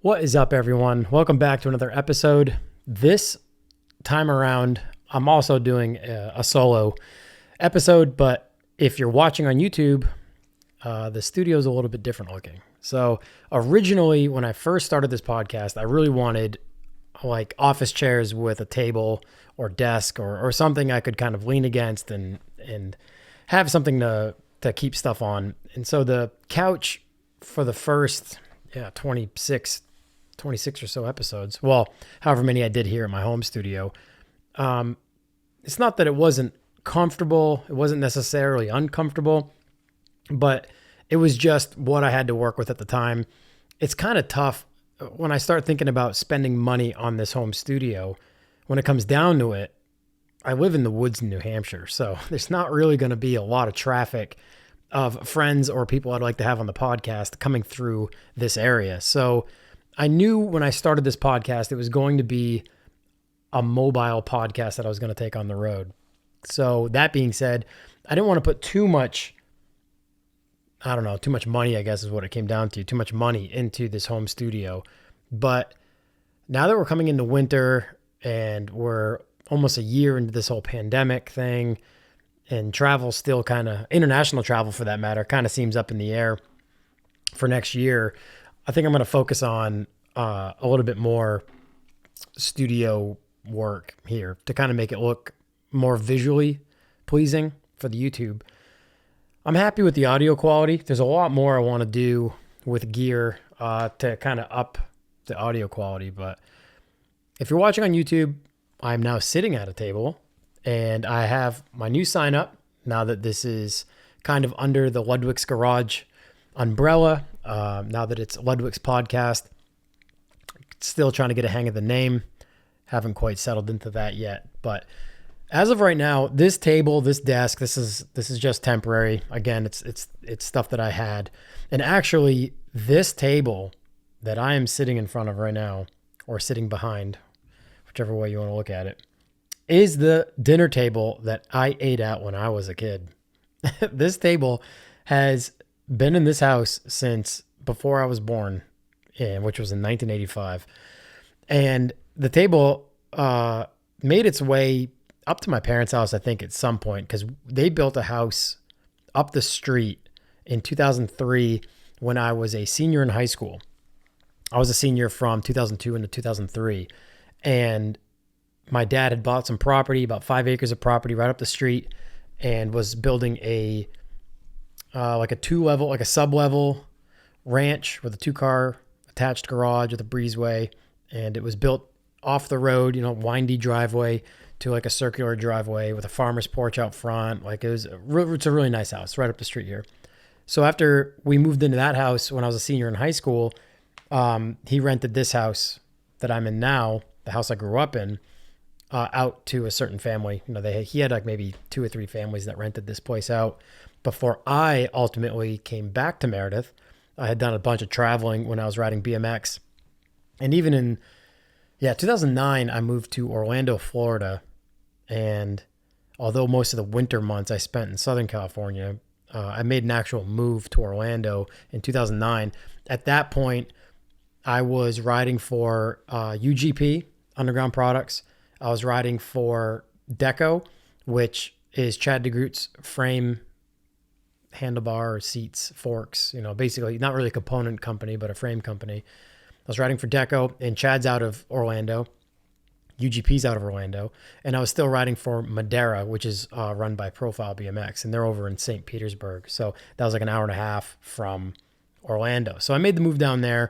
What is up, everyone? Welcome back to another episode. This time around, I'm also doing a solo episode, but if you're watching on YouTube, the studio is a little bit different looking. So originally, when I first started this podcast, I really wanted like office chairs with a table or desk or something I could kind of lean against and have something to keep stuff on. And so the couch for the first 26 or so episodes. Well, however many I did here at my home studio. It's not that it wasn't comfortable. It wasn't necessarily uncomfortable, but it was just what I had to work with at the time. It's kind of tough when I start thinking about spending money on this home studio. When it comes down to it, I live in the woods in New Hampshire, so there's not really going to be a lot of traffic of friends or people I'd like to have on the podcast coming through this area. So I knew when I started this podcast, it was going to be a mobile podcast that I was going to take on the road. So that being said, I didn't want to put too much money, I guess is what it came down to, too much money into this home studio. But now that we're coming into winter and we're almost a year into this whole pandemic thing, and travel still international travel for that matter, kind of seems up in the air for next year. I think I'm going to focus on a little bit more studio work here to kind of make it look more visually pleasing for the YouTube. I'm happy with the audio quality. There's a lot more I want to do with gear to kind of up the audio quality. But if you're watching on YouTube, I'm now sitting at a table and I have my new sign up now that this is kind of under the Ludwig's Garage umbrella. Now that it's Ludwig's podcast, still trying to get a hang of the name. Haven't quite settled into that yet. But as of right now, this table, this desk, this is just temporary. Again, it's stuff that I had. And actually, this table that I am sitting in front of right now, or sitting behind, whichever way you want to look at it, is the dinner table that I ate at when I was a kid. This table has been in this house since before I was born, which was in 1985. And the table made its way up to my parents' house, I think, at some point, because they built a house up the street in 2003 when I was a senior in high school. I was a senior from 2002 into 2003. And my dad had bought some property, about 5 acres of property right up the street, and was building a sub-level ranch with a 2-car attached garage with a breezeway. And it was built off the road, windy driveway to like a circular driveway with a farmer's porch out front. It's a really nice house right up the street here. So after we moved into that house when I was a senior in high school, he rented this house that I'm in now, the house I grew up in, out to a certain family. He had like maybe 2 or 3 families that rented this place out before I ultimately came back to Meredith. I had done a bunch of traveling when I was riding BMX. And even in 2009, I moved to Orlando, Florida. And although most of the winter months I spent in Southern California, I made an actual move to Orlando in 2009. At that point, I was riding for UGP, Underground Products. I was riding for Deco, which is Chad DeGroot's frame, handlebar, seats, forks, basically not really a component company, but a frame company. I was riding for Deco, and Chad's out of Orlando. UGP's out of Orlando. And I was still riding for Madera, which is run by Profile BMX, and they're over in St. Petersburg. So that was like an hour and a half from Orlando. So I made the move down there,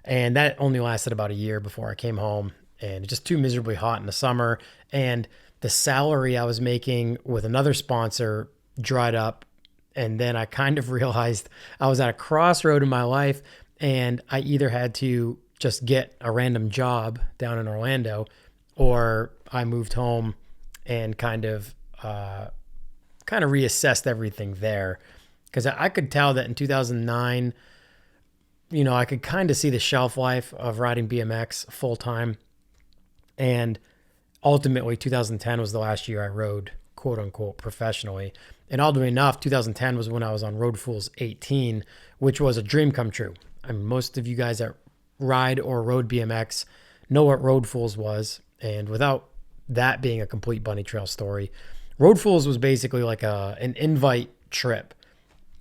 and that only lasted about a year before I came home. And just too miserably hot in the summer. And the salary I was making with another sponsor dried up. And then I kind of realized I was at a crossroad in my life, and I either had to just get a random job down in Orlando, or I moved home and kind of reassessed everything there. Because I could tell that in 2009, I could kind of see the shelf life of riding BMX full time. And ultimately, 2010 was the last year I rode, quote unquote, professionally. And oddly enough, 2010 was when I was on Road Fools 18, which was a dream come true. I mean, most of you guys that ride or rode BMX know what Road Fools was. And without that being a complete bunny trail story, Road Fools was basically like an invite trip.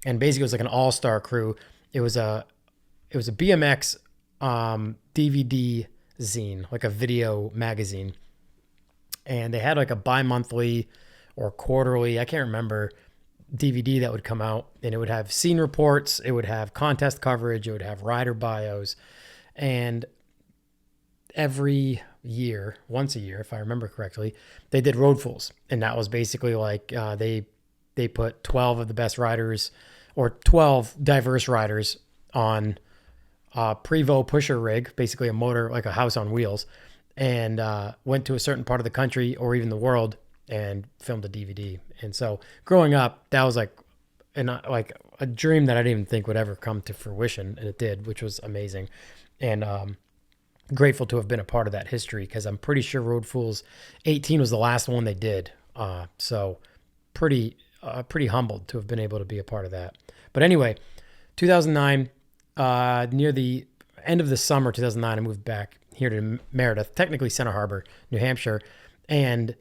And basically it was like an all-star crew. It was a BMX DVD zine, like a video magazine. And they had like a bi-monthly or quarterly, I can't remember, DVD that would come out, and it would have scene reports, it would have contest coverage, it would have rider bios. And every year, once a year, if I remember correctly, they did Road Fools. And that was basically like they put 12 of the best riders or 12 diverse riders on a Prevost pusher rig, basically a motor, like a house on wheels, and went to a certain part of the country or even the world and filmed a DVD. And so growing up, that was like a dream that I didn't even think would ever come to fruition, and it did, which was amazing. And grateful to have been a part of that history, because I'm pretty sure Road Fools 18 was the last one they did. So pretty humbled to have been able to be a part of that. But anyway, 2009, near the end of the summer 2009, I moved back here to Meredith, technically Center Harbor, New Hampshire, and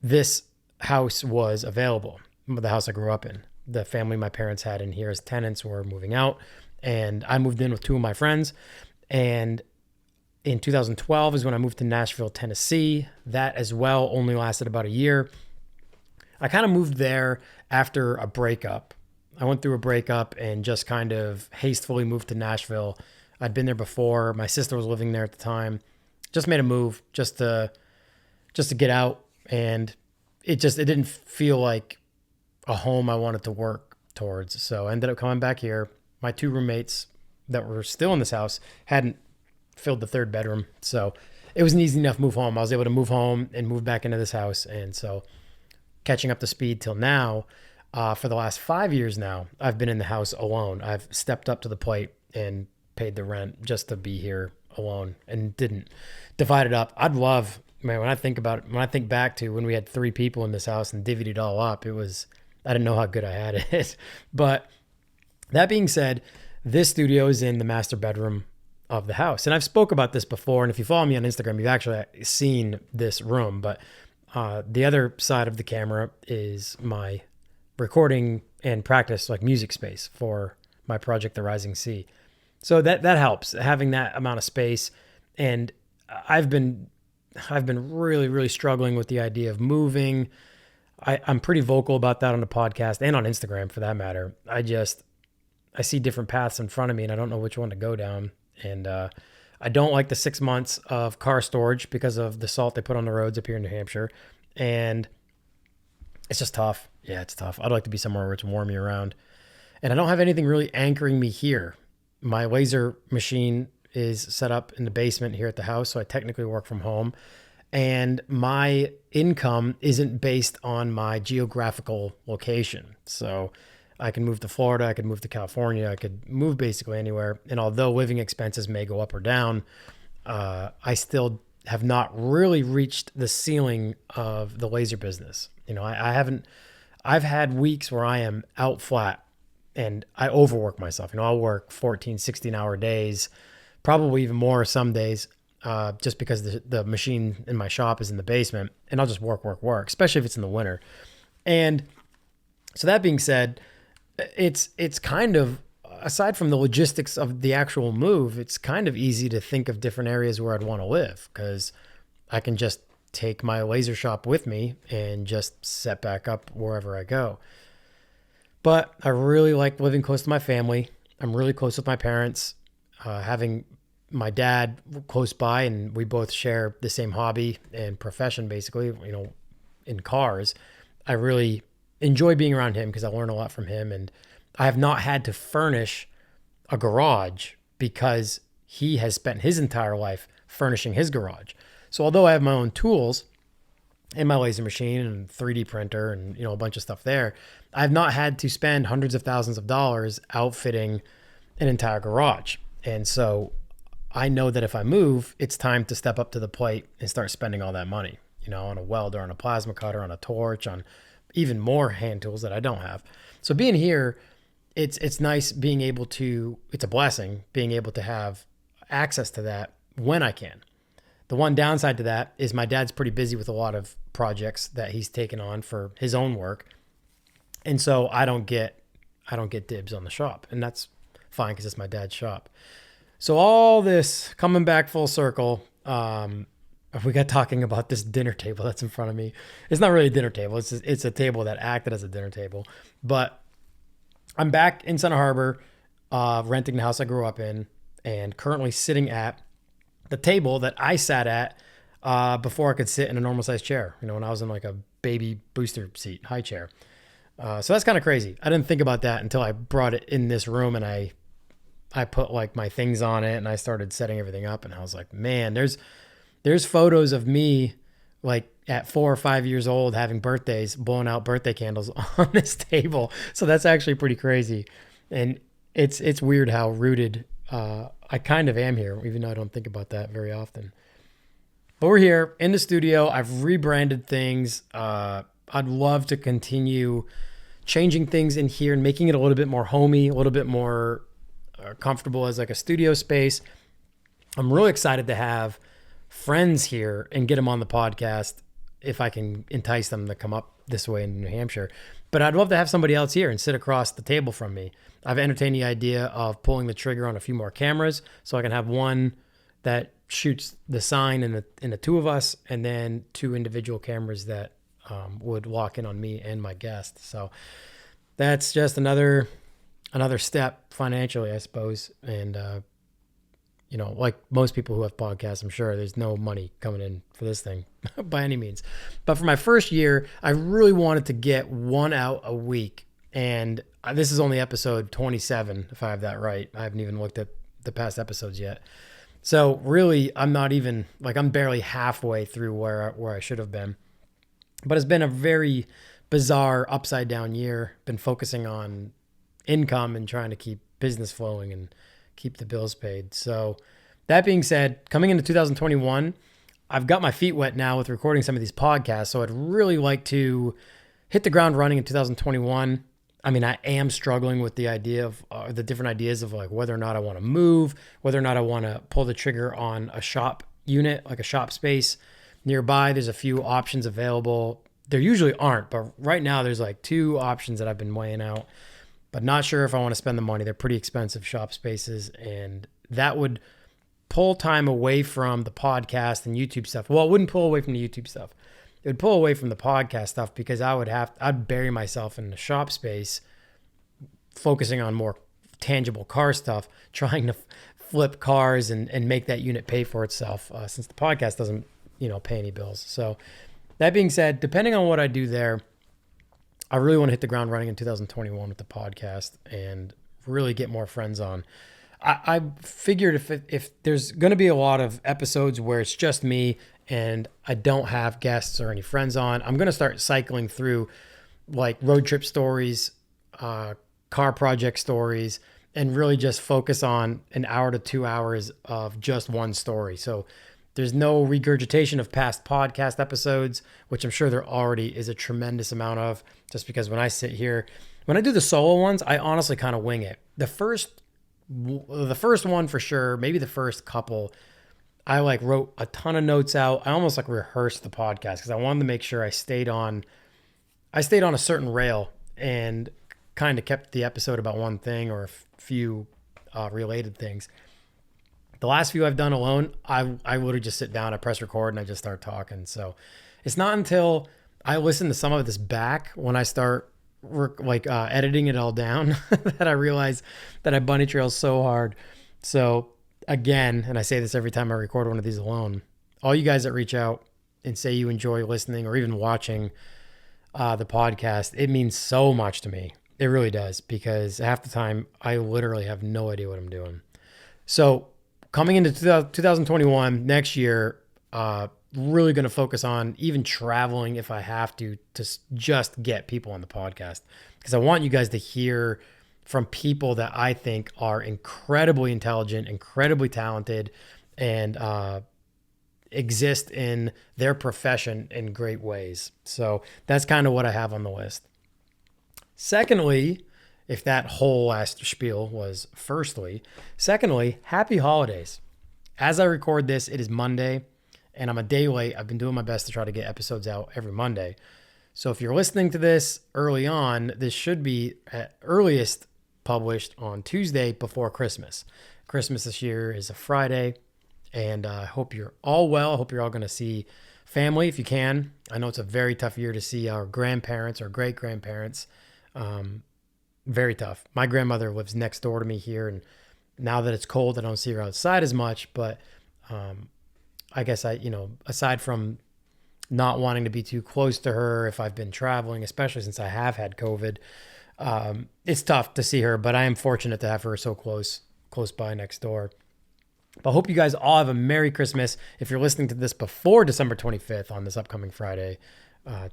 this house was available, the house I grew up in. The family my parents had in here as tenants were moving out, and I moved in with two of my friends. And in 2012 is when I moved to Nashville, Tennessee. That as well only lasted about a year. I kind of moved there after a breakup. I went through a breakup and just kind of hastily moved to Nashville. I'd been there before. My sister was living there at the time. Just made a move just to get out, and it didn't feel like a home I wanted to work towards. So I ended up coming back here. My two roommates that were still in this house hadn't filled the third bedroom. So it was an easy enough move home. I was able to move home and move back into this house. And so catching up to speed till now, for the last 5 years now, I've been in the house alone. I've stepped up to the plate and paid the rent just to be here alone and didn't divide it up. I'd love, man, when I think back to when we had 3 people in this house and divvied it all up, I didn't know how good I had it. But that being said, this studio is in the master bedroom of the house. And I've spoke about this before. And if you follow me on Instagram, you've actually seen this room. But the other side of the camera is my recording and practice, like music space for my project, The Rising Sea. So that helps, having that amount of space. And I've been really, really struggling with the idea of moving. I'm pretty vocal about that on the podcast and on Instagram for that matter. I see different paths in front of me and I don't know which one to go down. And I don't like the 6 months of car storage because of the salt they put on the roads up here in New Hampshire. And it's just tough. Yeah, it's tough. I'd like to be somewhere where it's warm year round. And I don't have anything really anchoring me here. My laser machine is set up in the basement here at the house, so I technically work from home. And my income isn't based on my geographical location. So I can move to Florida, I could move to California, I could move basically anywhere. And although living expenses may go up or down, I still have not really reached the ceiling of the laser business. You know, I've had weeks where I am out flat and I overwork myself. You know, I'll work 14, 16-hour days, probably even more some days, just because the machine in my shop is in the basement, and I'll just work, especially if it's in the winter. And so that being said, it's kind of, aside from the logistics of the actual move, it's kind of easy to think of different areas where I'd want to live, because I can just take my laser shop with me and just set back up wherever I go. But I really like living close to my family. I'm really close with my parents, having my dad close by, and we both share the same hobby and profession, basically, you know, in cars. I really enjoy being around him because I learn a lot from him. And I have not had to furnish a garage because he has spent his entire life furnishing his garage. So although I have my own tools and my laser machine and 3D printer and, you know, a bunch of stuff there, I've not had to spend hundreds of thousands of dollars outfitting an entire garage. And so I know that if I move, it's time to step up to the plate and start spending all that money, you know, on a welder, on a plasma cutter, on a torch, on even more hand tools that I don't have. So being here, it's nice being able to, it's a blessing being able to have access to that when I can. The one downside to that is my dad's pretty busy with a lot of projects that he's taken on for his own work. And so I don't get dibs on the shop, and that's fine because it's my dad's shop. So all this coming back full circle, we got talking about this dinner table that's in front of me. It's not really a dinner table. It's a table that acted as a dinner table. But I'm back in Santa Harbor, renting the house I grew up in, and currently sitting at the table that I sat at before I could sit in a normal sized chair. When I was in like a baby booster seat, high chair. So that's kind of crazy. I didn't think about that until I brought it in this room, and I put like my things on it, and I started setting everything up, and I was like, man, there's photos of me like at 4 or 5 years old having birthdays, blowing out birthday candles on this table. So that's actually pretty crazy. And it's weird how rooted I kind of am here, even though I don't think about that very often. But we're here in the studio. I've rebranded things. I'd love to continue changing things in here and making it a little bit more homey, a little bit more comfortable as like a studio space. I'm really excited to have friends here and get them on the podcast if I can entice them to come up this way in New Hampshire. But I'd love to have somebody else here and sit across the table from me. I've entertained the idea of pulling the trigger on a few more cameras so I can have one that shoots the sign and the two of us, and then 2 individual cameras that would lock in on me and my guest. So that's just another step financially, I suppose. And, like most people who have podcasts, I'm sure there's no money coming in for this thing by any means. But for my first year, I really wanted to get one out a week. And this is only episode 27, if I have that right. I haven't even looked at the past episodes yet. So really, I'm barely halfway through where I should have been. But it's been a very bizarre upside down year. Been focusing on income and trying to keep business flowing and keep the bills paid. So that being said, coming into 2021, I've got my feet wet now with recording some of these podcasts. So I'd really like to hit the ground running in 2021. I mean, I am struggling with the idea of the different ideas of like whether or not I want to move, whether or not I want to pull the trigger on a shop unit, like a shop space nearby. There's a few options available. There usually aren't, but right now there's like 2 options that I've been weighing out, but not sure if I want to spend the money. They're pretty expensive shop spaces, and that would pull time away from the podcast and YouTube stuff. Well, it wouldn't pull away from the YouTube stuff. It would pull away from the podcast stuff because I'd bury myself in the shop space, focusing on more tangible car stuff, trying to flip cars and make that unit pay for itself, since the podcast doesn't, pay any bills. So that being said, depending on what I do there, I really want to hit the ground running in 2021 with the podcast and really get more friends on. I figured if there's going to be a lot of episodes where it's just me and I don't have guests or any friends on, I'm going to start cycling through like road trip stories, car project stories, and really just focus on an hour to 2 hours of just one story. So there's no regurgitation of past podcast episodes, which I'm sure there already is a tremendous amount of, just because when I sit here, when I do the solo ones, I honestly kind of wing it. The first one for sure, maybe the first couple, I like wrote a ton of notes out. I almost like rehearsed the podcast because I wanted to make sure I stayed on a certain rail and kind of kept the episode about one thing or a few related things. The last few I've done alone, I literally just sit down, I press record, and I just start talking. So it's not until I listen to some of this back when I start editing it all down that I realize that I bunny trail so hard. So again, and I say this every time I record one of these alone, all you guys that reach out and say you enjoy listening or even watching the podcast, it means so much to me. It really does, because half the time I literally have no idea what I'm doing. So coming into 2021, next year, really going to focus on even traveling if I have to just get people on the podcast, because I want you guys to hear from people that I think are incredibly intelligent, incredibly talented, and exist in their profession in great ways. So that's kind of what I have on the list. Secondly, if that whole last spiel was firstly, secondly, happy holidays. as I record this, it is Monday, and I'm a day late. I've been doing my best to try to get episodes out every Monday. So if you're listening to this early on, this should be at earliest published on Tuesday before Christmas. Christmas this year is a Friday, and I hope you're all well. I hope you're all going to see family if you can. I know it's a very tough year to see our grandparents or great-grandparents. Very tough. My grandmother lives next door to me here, and now that it's cold, I don't see her outside as much, but I guess aside from not wanting to be too close to her if I've been traveling, especially since I have had COVID, it's tough to see her, but I am fortunate to have her so close by next door. But I hope you guys all have a Merry Christmas. If you're listening to this before December 25th on this upcoming Friday,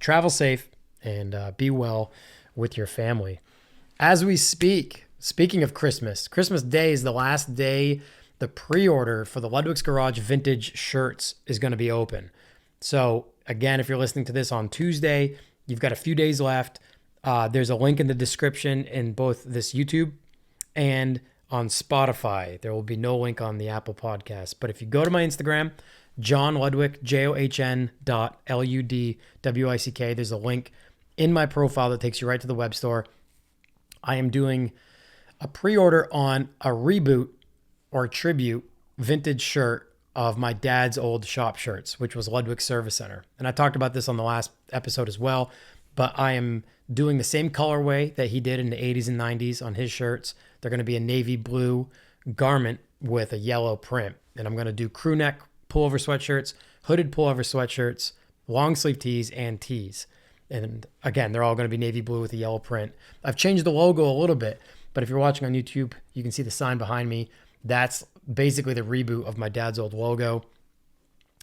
travel safe and be well with your family. As we speaking of Christmas Day is the last day the pre-order for the Ludwig's Garage vintage shirts is going to be open. So again, if you're listening to this on Tuesday, you've got a few days left. There's a link in the description in both this YouTube and on Spotify. There will be no link on the Apple Podcast. But if you go to my Instagram, John Ludwick, JOHN.LUDWICK, there's a link in my profile that takes you right to the web store. I am doing a pre-order on a reboot or tribute vintage shirt of my dad's old shop shirts, which was Ludwig Service Center. And I talked about this on the last episode as well, but I am doing the same colorway that he did in the 80s and 90s on his shirts. They're going to be a navy blue garment with a yellow print. And I'm going to do crew neck pullover sweatshirts, hooded pullover sweatshirts, long sleeve tees, and tees. And again, they're all going to be navy blue with a yellow print. I've changed the logo a little bit, but if you're watching on YouTube, you can see the sign behind me. That's basically the reboot of my dad's old logo.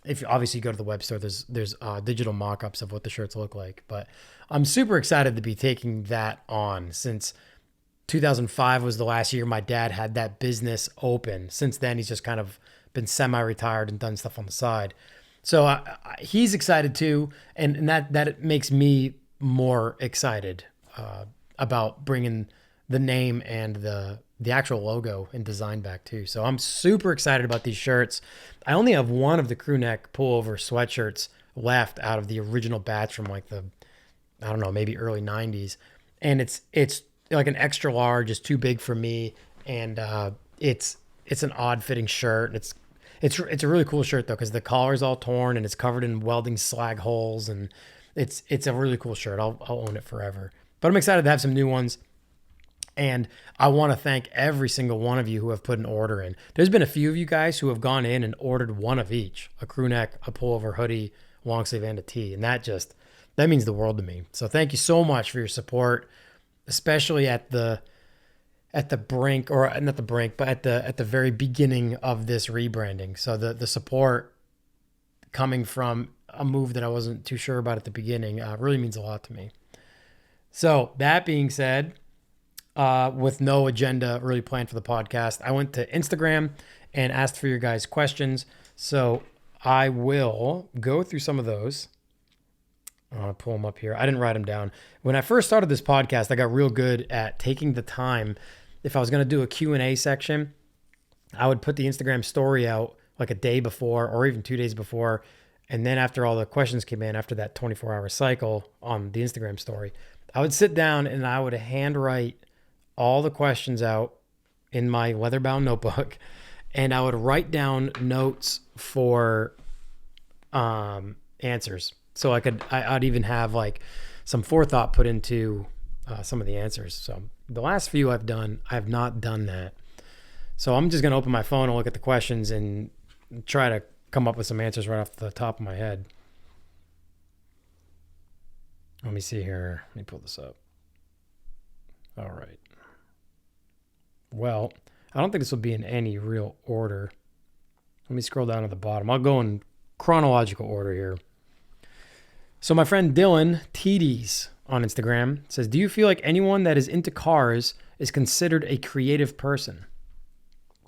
If you obviously go to the web store, there's digital mock-ups of what the shirts look like. But I'm super excited to be taking that on since 2005 was the last year my dad had that business open. Since then, he's just kind of been semi-retired and done stuff on the side. So he's excited too, and that makes me more excited about bringing the name and the actual logo and design back too. So I'm super excited about these shirts. I only have one of the crew neck pullover sweatshirts left out of the original batch from like maybe early 90s. And it's like an extra large. It's too big for me. And it's an odd fitting shirt. It's a really cool shirt though, because the collar's all torn and it's covered in welding slag holes. And it's a really cool shirt. I'll own it forever. But I'm excited to have some new ones. And I want to thank every single one of you who have put an order in. There's been a few of you guys who have gone in and ordered one of each, a crew neck, a pullover hoodie, long sleeve, and a tee. And that means the world to me. So thank you so much for your support, especially at the brink, or not the brink, but at the very beginning of this rebranding. So the support coming from a move that I wasn't too sure about at the beginning really means a lot to me. So that being said, with no agenda really planned for the podcast, I went to Instagram and asked for your guys' questions. So I will go through some of those. I want to pull them up here. I didn't write them down. When I first started this podcast, I got real good at taking the time. If I was going to do a Q&A section, I would put the Instagram story out like a day before or even 2 days before. And then after all the questions came in, after that 24-hour cycle on the Instagram story, I would sit down and I would handwrite all the questions out in my leather-bound notebook, and I would write down notes for answers. So I'd even have like some forethought put into some of the answers. So the last few I have not done that. So I'm just going to open my phone and look at the questions and try to come up with some answers right off the top of my head. Let me see here. Let me pull this up. All right. Well, I don't think this will be in any real order. Let me scroll down to the bottom. I'll go in chronological order here. So my friend Dylan TDs on Instagram says, do you feel like anyone that is into cars is considered a creative person?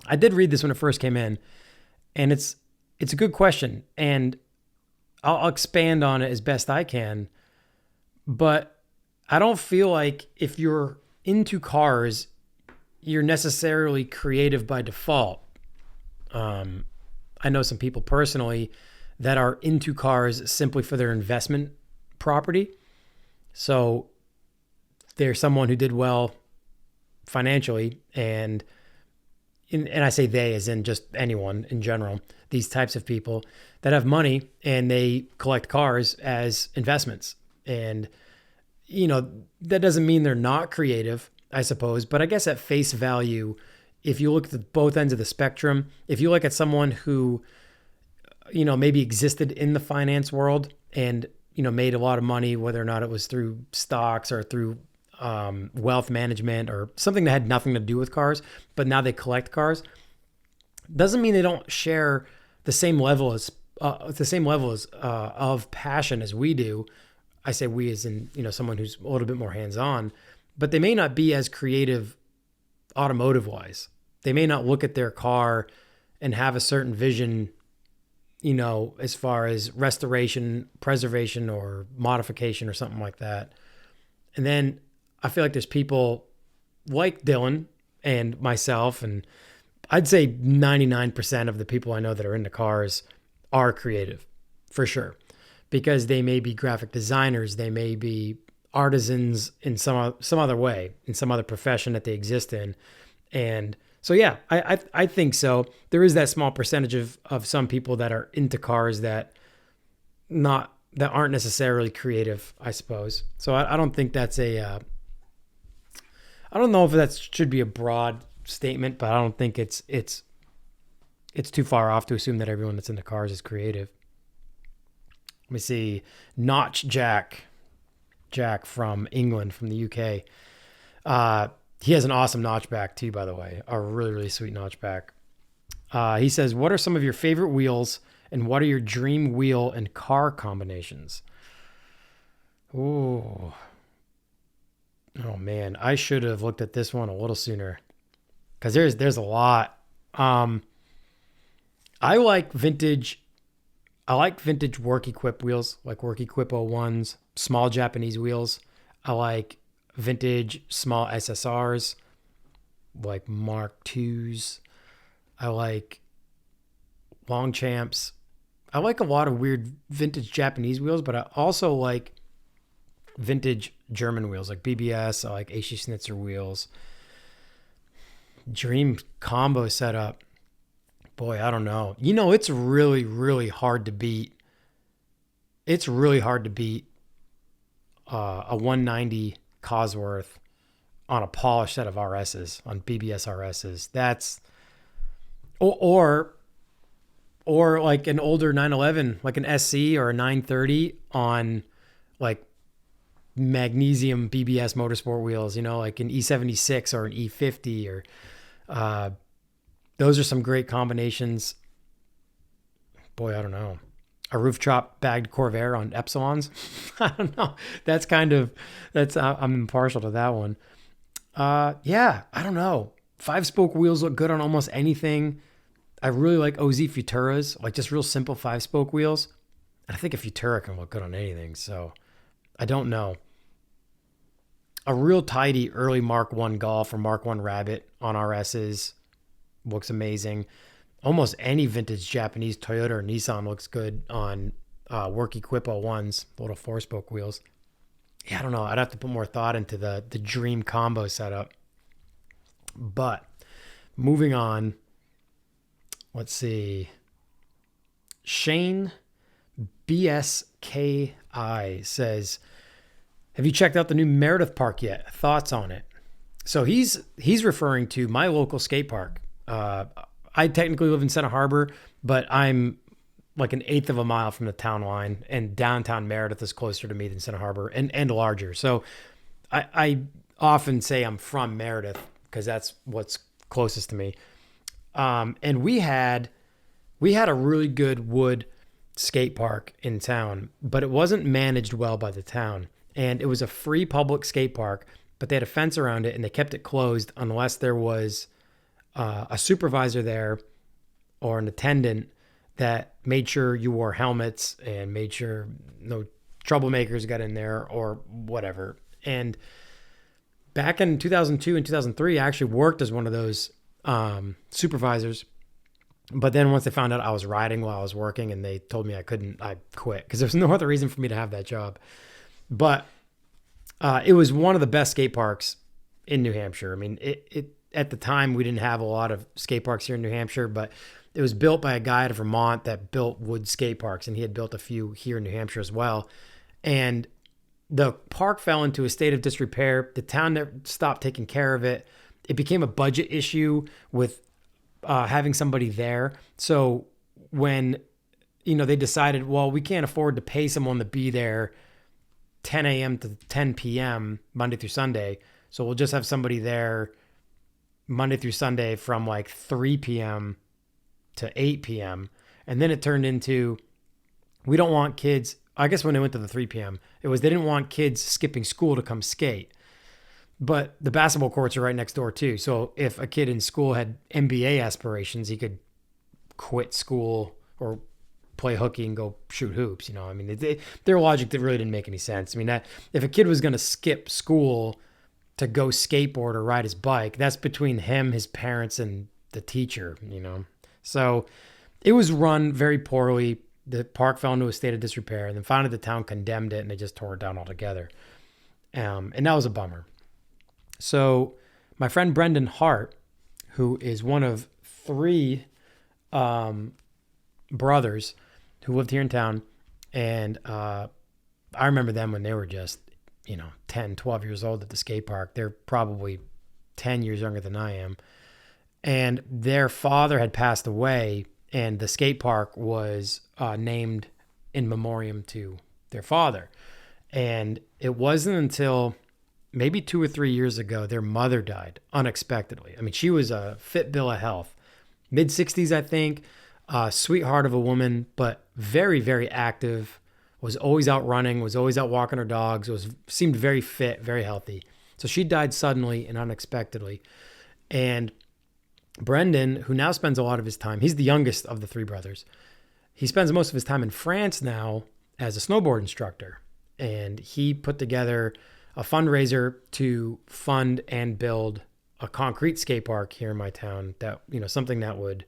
I did read this when it first came in, and it's a good question, and I'll expand on it as best I can, but I don't feel like if you're into cars, you're necessarily creative by default. I know some people personally that are into cars simply for their investment property. So they're someone who did well financially, and I say they as in just anyone in general, these types of people that have money and they collect cars as investments. And, that doesn't mean they're not creative, I suppose, but I guess at face value, if you look at both ends of the spectrum, if you look at someone who, maybe existed in the finance world and, made a lot of money, whether or not it was through stocks or through wealth management or something that had nothing to do with cars, but now they collect cars, doesn't mean they don't share the same level as of passion as we do. I say we as in, someone who's a little bit more hands-on, but they may not be as creative automotive wise. They may not look at their car and have a certain vision, as far as restoration, preservation, or modification or something like that. And then I feel like there's people like Dylan and myself, and I'd say 99% of the people I know that are into cars are creative, for sure, because they may be graphic designers, they may be artisans in some other way, in some other profession that they exist in. And so, yeah, I think so. There is that small percentage of some people that are into cars that aren't necessarily creative, I suppose. So I don't think that's I don't know if that should be a broad statement, but I don't think it's too far off to assume that everyone that's into cars is creative. Let me see. Notch Jack from England, from the UK. He has an awesome notchback too, by the way. A really, really sweet notchback. He says, what are some of your favorite wheels and what are your dream wheel and car combinations? Oh man, I should have looked at this one a little sooner because there's a lot. I like vintage work equip wheels, like work equip 01s, small Japanese wheels. I like vintage small SSRs, like Mark IIs. I like Longchamps. I like a lot of weird vintage Japanese wheels, but I also like vintage German wheels, like BBS. I like AC Schnitzer wheels. Dream combo setup. Boy, I don't know. It's really, really hard to beat. It's really hard to beat a 190 Cosworth on a polished set of RSs, on BBS RSs. That's or like an older 911, like an SC or a 930 on like magnesium BBS motorsport wheels, like an E76 or an E50 or those are some great combinations. Boy, I don't know. A rooftop bagged Corvair on Epsilons. I don't know. I'm impartial to that one. Yeah, I don't know. 5-spoke wheels look good on almost anything. I really like OZ Futuras, like just real simple 5-spoke wheels. And I think a Futura can look good on anything. So I don't know. A real tidy early Mark 1 Golf or Mark 1 Rabbit on RSs looks amazing. Almost any vintage Japanese Toyota or Nissan looks good on work equip 01s, little 4-spoke wheels. Yeah, I don't know. I'd have to put more thought into the dream combo setup. But moving on, let's see. Shane BSKI says, have you checked out the new Meredith Park yet? Thoughts on it? So he's referring to my local skate park. I technically live in Center Harbor, but I'm like an eighth of a mile from the town line, and downtown Meredith is closer to me than Center Harbor and larger. So I often say I'm from Meredith because that's what's closest to me. And we had a really good wood skate park in town, but it wasn't managed well by the town. And it was a free public skate park, but they had a fence around it and they kept it closed unless there was a supervisor there or an attendant that made sure you wore helmets and made sure no troublemakers got in there or whatever. And back in 2002 and 2003, I actually worked as one of those supervisors But then once they found out I was riding while I was working and they told me I couldn't, I quit because there's no other reason for me to have that job. But it was one of the best skate parks in New Hampshire. I mean, it at the time we didn't have a lot of skate parks here in New Hampshire, but it was built by a guy out of Vermont that built wood skate parks, and he had built a few here in New Hampshire as well. And the park fell into a state of disrepair. The town never stopped taking care of it. It became a budget issue with having somebody there. So when they decided, well, we can't afford to pay someone to be there 10 a.m. to 10 p.m. Monday through Sunday, so we'll just have somebody there Monday through Sunday from like 3 p.m. to 8 p.m. And then it turned into, we don't want kids. I guess when they went to the 3 p.m., it was they didn't want kids skipping school to come skate. But the basketball courts are right next door too. So if a kid in school had NBA aspirations, he could quit school or play hooky and go shoot hoops. I mean, their logic that really didn't make any sense. I mean, that if a kid was going to skip school to go skateboard or ride his bike, that's between him, his parents, and the teacher. So it was run very poorly. The park fell into a state of disrepair, and then finally the town condemned it and they just tore it down altogether. And that was a bummer. So my friend Brendan Hart, who is one of 3 brothers who lived here in town, and I remember them when they were just 10, 12 years old at the skate park. They're probably 10 years younger than I am. And their father had passed away, and the skate park was named in memoriam to their father. And it wasn't until maybe 2 or 3 years ago, their mother died unexpectedly. I mean, she was a fit bill of health, mid-60s, I think, sweetheart of a woman, but very, very active, was always out running, was always out walking her dogs, seemed very fit, very healthy. So she died suddenly and unexpectedly. And Brendan, who now spends a lot of his time, he's the youngest of the 3 brothers. He spends most of his time in France now as a snowboard instructor. And he put together a fundraiser to fund and build a concrete skate park here in my town that, something that would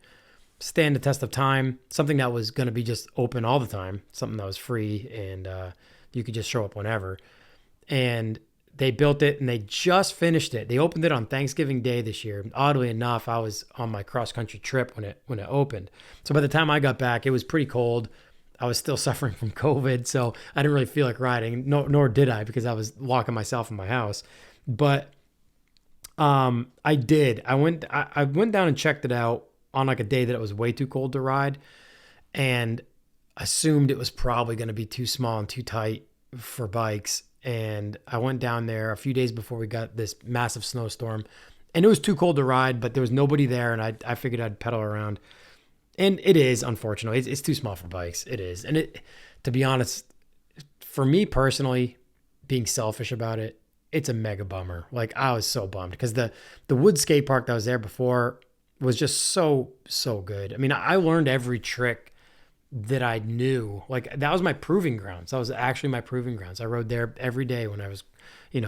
stand the test of time, something that was going to be just open all the time, something that was free and you could just show up whenever. And they built it and they just finished it. They opened it on Thanksgiving Day this year. Oddly enough, I was on my cross-country trip when it opened. So by the time I got back, it was pretty cold. I was still suffering from COVID, so I didn't really feel like riding, nor did I, because I was locking myself in my house. But I did. I went down and checked it out on like a day that it was way too cold to ride, and assumed it was probably going to be too small and too tight for bikes. And I went down there a few days before we got this massive snowstorm, and it was too cold to ride, but there was nobody there, and I figured I'd pedal around. And it is, unfortunately, it's too small for bikes. It is. And to be honest, for me personally, being selfish about it, it's a mega bummer. Like, I was so bummed because the wood skate park that was there before was just so, so good. I mean, I learned every trick that I knew. Like, that was my proving grounds. That was actually my proving grounds. I rode there every day when I was,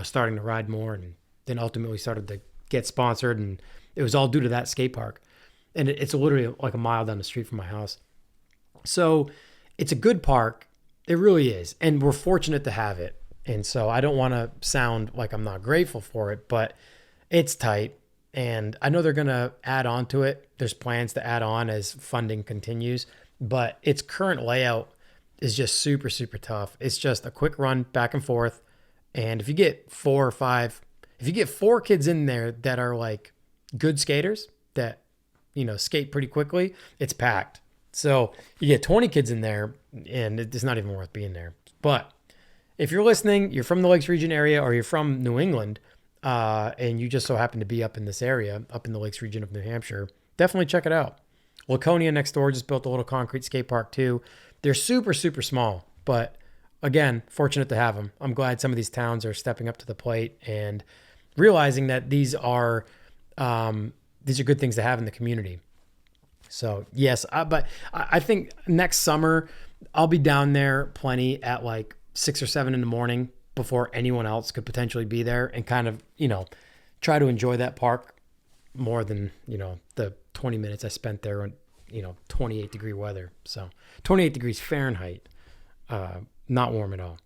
starting to ride more, and then ultimately started to get sponsored, and it was all due to that skate park. And it's literally like a mile down the street from my house. So it's a good park. It really is. And we're fortunate to have it. And so I don't want to sound like I'm not grateful for it, but it's tight. And I know they're going to add on to it. There's plans to add on as funding continues, but its current layout is just super, super tough. It's just a quick run back and forth. And if you get 4 or 5, if you get 4 kids in there that are like good skaters that, skate pretty quickly, it's packed. So you get 20 kids in there and it's not even worth being there. But if you're listening, you're from the Lakes region area, or you're from New England, and you just so happen to be up in this area, up in the Lakes region of New Hampshire, definitely check it out. Laconia next door just built a little concrete skate park too. They're super, super small, but again, fortunate to have them. I'm glad some of these towns are stepping up to the plate and realizing that these are good things to have in the community. So yes, but I think next summer I'll be down there plenty at like 6 or 7 in the morning before anyone else could potentially be there, and kind of, try to enjoy that park more than, the 20 minutes I spent there, 28 degree weather. So 28 degrees Fahrenheit, not warm at all.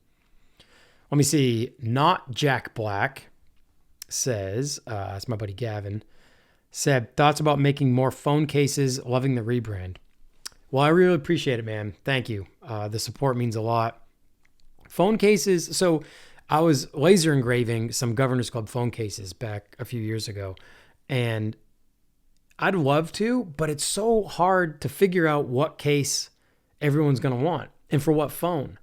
Let me see. Not Jack Black says, that's my buddy Gavin, said, thoughts about making more phone cases, loving the rebrand. Well, I really appreciate it, man. Thank you. The support means a lot. Phone cases. So I was laser engraving some Governor's Club phone cases back a few years ago, and I'd love to, but it's so hard to figure out what case everyone's going to want and for what phone.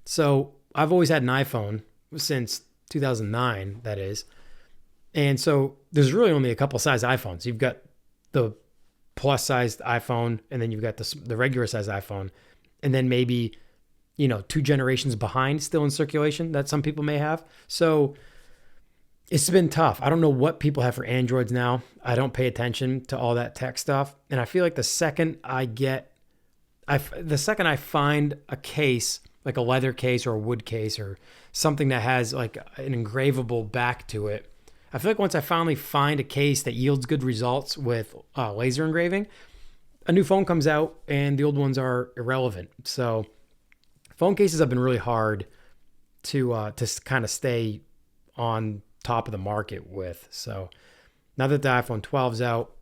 So I've always had an iPhone since 2009, that is. And so there's really only a couple size iPhones. You've got the plus sized iPhone, and then you've got the regular size iPhone, and then maybe, 2 generations behind still in circulation that some people may have. So it's been tough. I don't know what people have for Androids now. I don't pay attention to all that tech stuff. And I feel like the second I find a case, like a leather case or a wood case or something that has like an engravable back to it, I feel like once I finally find a case that yields good results with laser engraving, a new phone comes out and the old ones are irrelevant. So phone cases have been really hard to kind of stay on top of the market with. So now that the iPhone 12's out,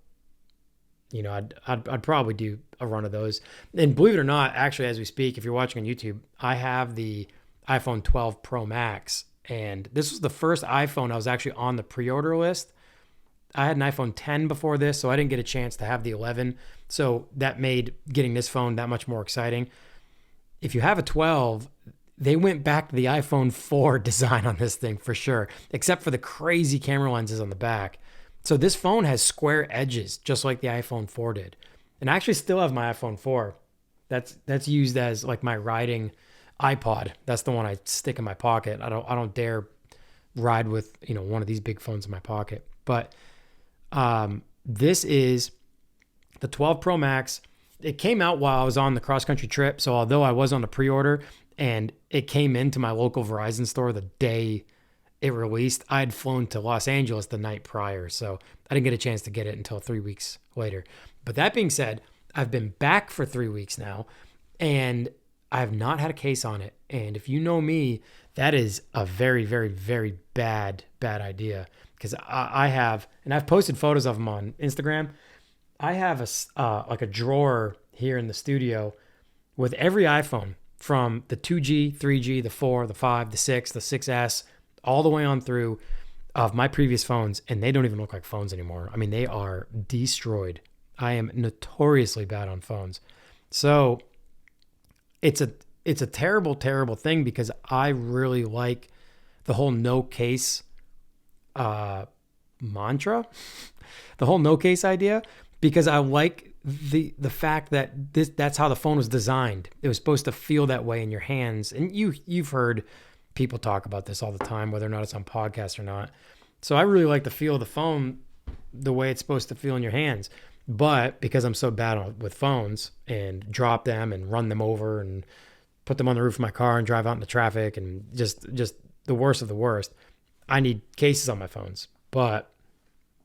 I'd probably do a run of those. And believe it or not, actually, as we speak, if you're watching on YouTube, I have the iPhone 12 Pro Max. And this was the first iPhone I was actually on the pre-order list. I had an iPhone 10 before this, so I didn't get a chance to have the 11. So that made getting this phone that much more exciting. If you have a 12, they went back to the iPhone 4 design on this thing for sure, except for the crazy camera lenses on the back. So this phone has square edges, just like the iPhone 4 did. And I actually still have my iPhone 4. That's used as like my riding iPod. That's the one I stick in my pocket. I don't dare ride with, one of these big phones in my pocket. But this is the 12 Pro Max. It came out while I was on the cross-country trip. So although I was on the pre-order and it came into my local Verizon store the day it released, I had flown to Los Angeles the night prior. So I didn't get a chance to get it until 3 weeks later. But that being said, I've been back for 3 weeks now and I have not had a case on it. And if you know me, that is a very, very, very bad idea. Because I have, and I've posted photos of them on Instagram. I have a drawer here in the studio with every iPhone from the 2G, 3G, the 4, the 5, the 6, the 6S, all the way on through of my previous phones. And they don't even look like phones anymore. I mean, they are destroyed. I am notoriously bad on phones. So it's a terrible, terrible thing because I really like the whole no case mantra, the whole no case idea, because I like the fact that that's how the phone was designed. It was supposed to feel that way in your hands. And you've heard people talk about this all the time, whether or not it's on podcasts or not. So I really like the feel of the phone the way it's supposed to feel in your hands. But because I'm so bad with phones and drop them and run them over and put them on the roof of my car and drive out into traffic and just the worst of the worst, I need cases on my phones. But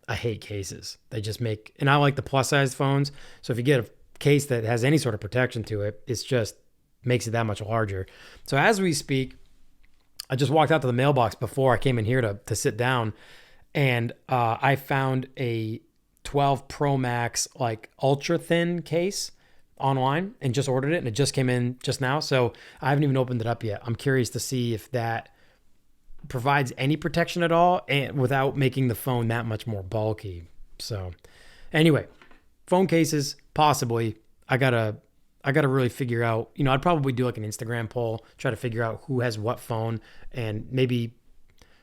I hate cases. They just and I like the plus sized phones. So if you get a case that has any sort of protection to it, it's just makes it that much larger. So as we speak, I just walked out to the mailbox before I came in here to sit down, and I found a 12 Pro Max like ultra thin case online and just ordered it, and it just came in just now. So I haven't even opened it up yet. I'm curious to see if that provides any protection at all and without making the phone that much more bulky. So anyway, phone cases, possibly. I gotta really figure out, I'd probably do like an Instagram poll, try to figure out who has what phone and maybe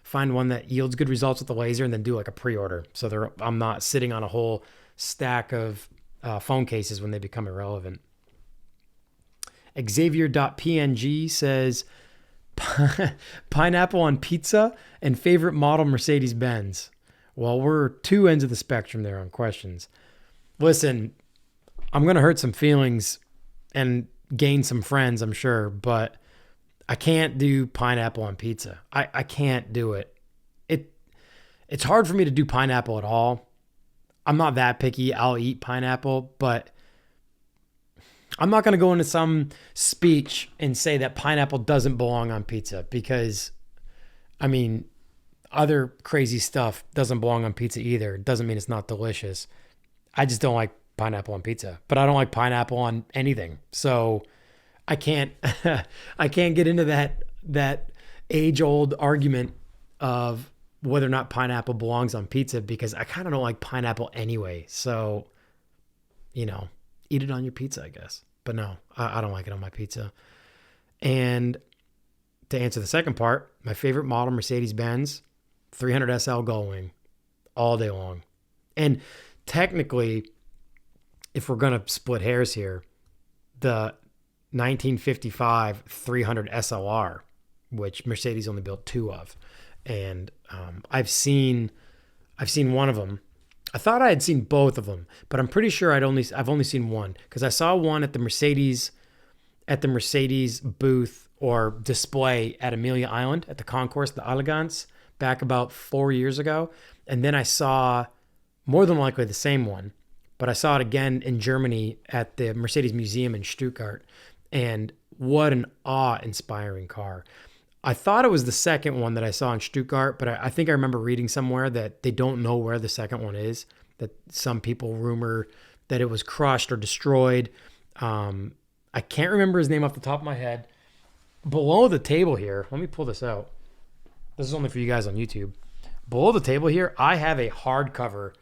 find one that yields good results with the laser and then do like a pre-order. So I'm not sitting on a whole stack of phone cases when they become irrelevant. Xavier.png says, pineapple on pizza and favorite model Mercedes-Benz. Well, we're two ends of the spectrum there on questions. Listen, I'm going to hurt some feelings and gain some friends, I'm sure, but I can't do pineapple on pizza. I can't do it. It's hard for me to do pineapple at all. I'm not that picky. I'll eat pineapple, but I'm not going to go into some speech and say that pineapple doesn't belong on pizza because, I mean, other crazy stuff doesn't belong on pizza either. It doesn't mean it's not delicious. I just don't like pineapple on pizza, but I don't like pineapple on anything. So I can't, I can't get into that age old argument of whether or not pineapple belongs on pizza because I kind of don't like pineapple anyway. So, eat it on your pizza, I guess. But no, I don't like it on my pizza. And to answer the second part, my favorite model, Mercedes-Benz 300 SL Gullwing, all day long. And technically, if we're going to split hairs here, the 1955 300 SLR, which Mercedes only built 2 of. And I've seen one of them. I thought I had seen both of them, but I'm pretty sure I've only seen one because I saw one at the Mercedes booth or display at Amelia Island at the Concourse de Elegance back about 4 years ago, and then I saw more than likely the same one, but I saw it again in Germany at the Mercedes Museum in Stuttgart, and what an awe-inspiring car. I thought it was the second one that I saw in Stuttgart, but I think I remember reading somewhere that they don't know where the second one is, that some people rumor that it was crushed or destroyed. I can't remember his name off the top of my head. Below the table here, let me pull this out. This is only for you guys on YouTube. Below the table here, I have a hardcover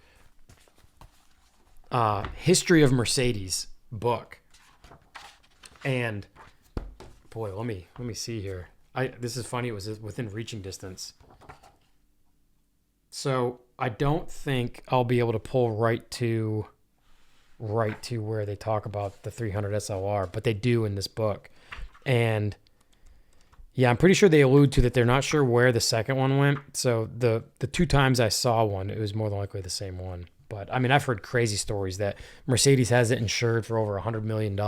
History of Mercedes book. And boy, let me see here. This is funny. It was within reaching distance. So I don't think I'll be able to pull right to where they talk about the 300 SLR, but they do in this book. And yeah, I'm pretty sure they allude to that they're not sure where the second one went. So the 2 times I saw one, it was more than likely the same one. But I mean, I've heard crazy stories that Mercedes has it insured for over $100 million,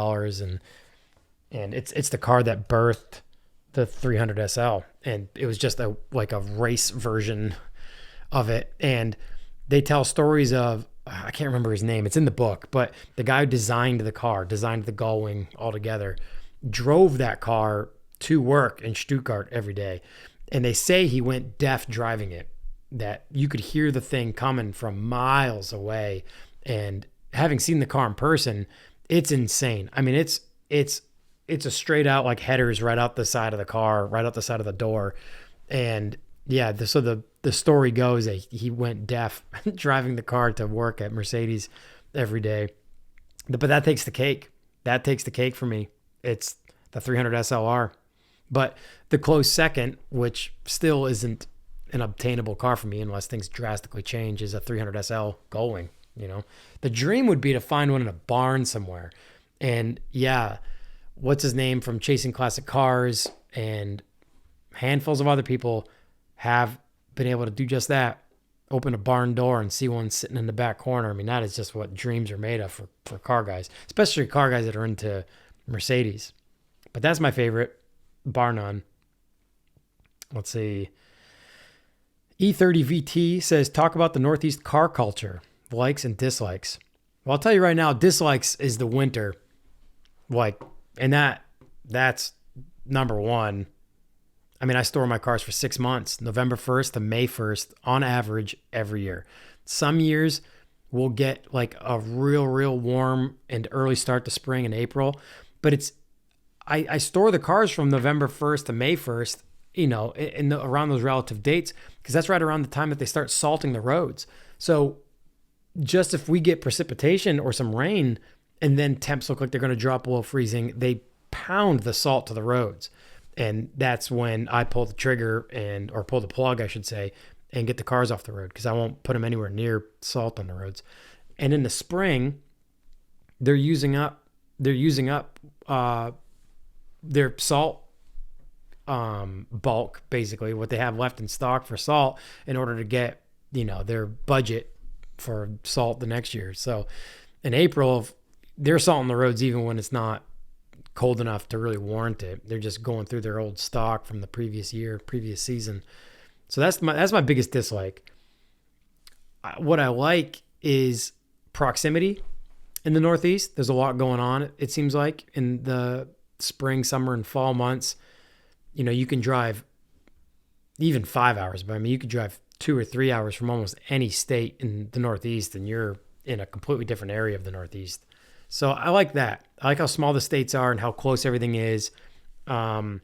and it's the car that birthed the 300 SL, and it was just a race version of it. And they tell stories of, I can't remember his name, it's in the book, but the guy who designed the Gullwing altogether, drove that car to work in Stuttgart every day. And they say he went deaf driving it, that you could hear the thing coming from miles away. And having seen the car in person, it's insane. I mean, it's a straight out like headers right out the side of the car, right out the side of the door. And yeah, so the story goes that he went deaf driving the car to work at Mercedes every day. But that takes the cake. That takes the cake for me. It's the 300 SLR. But the close second, which still isn't an obtainable car for me unless things drastically change, is a 300 SL Gullwing. The dream would be to find one in a barn somewhere. And yeah, what's his name from Chasing Classic Cars and handfuls of other people have been able to do just that. Open a barn door and see one sitting in the back corner. I mean, that is just what dreams are made of for car guys, especially car guys that are into Mercedes. But that's my favorite, bar none. Let's see. E30 VT says, talk about the Northeast car culture, likes and dislikes. Well, I'll tell you right now, dislikes is the winter. And that's number one. I mean, I store my cars for 6 months, November 1st to May 1st on average every year. Some years we'll get like a real warm and early start to spring in April, but I store the cars from November 1st to May 1st, around those relative dates, because that's right around the time that they start salting the roads. So just if we get precipitation or some rain and then temps look like they're going to drop below freezing, they pound the salt to the roads. And that's when I pull the trigger or pull the plug, I should say, and get the cars off the road, because I won't put them anywhere near salt on the roads. And in the spring, they're using up their salt bulk, basically what they have left in stock for salt, in order to get their budget for salt the next year. So in April, they're salting the roads even when it's not cold enough to really warrant it. They're just going through their old stock from the previous season. So that's my biggest dislike. What I like is proximity In the Northeast, there's a lot going on. It seems like in the spring, summer, and fall months, you can drive even 5 hours, but I mean, you could drive 2 or 3 hours from almost any state in the Northeast, and you're in a completely different area of the Northeast. So I like that. I like how small the states are and how close everything is. I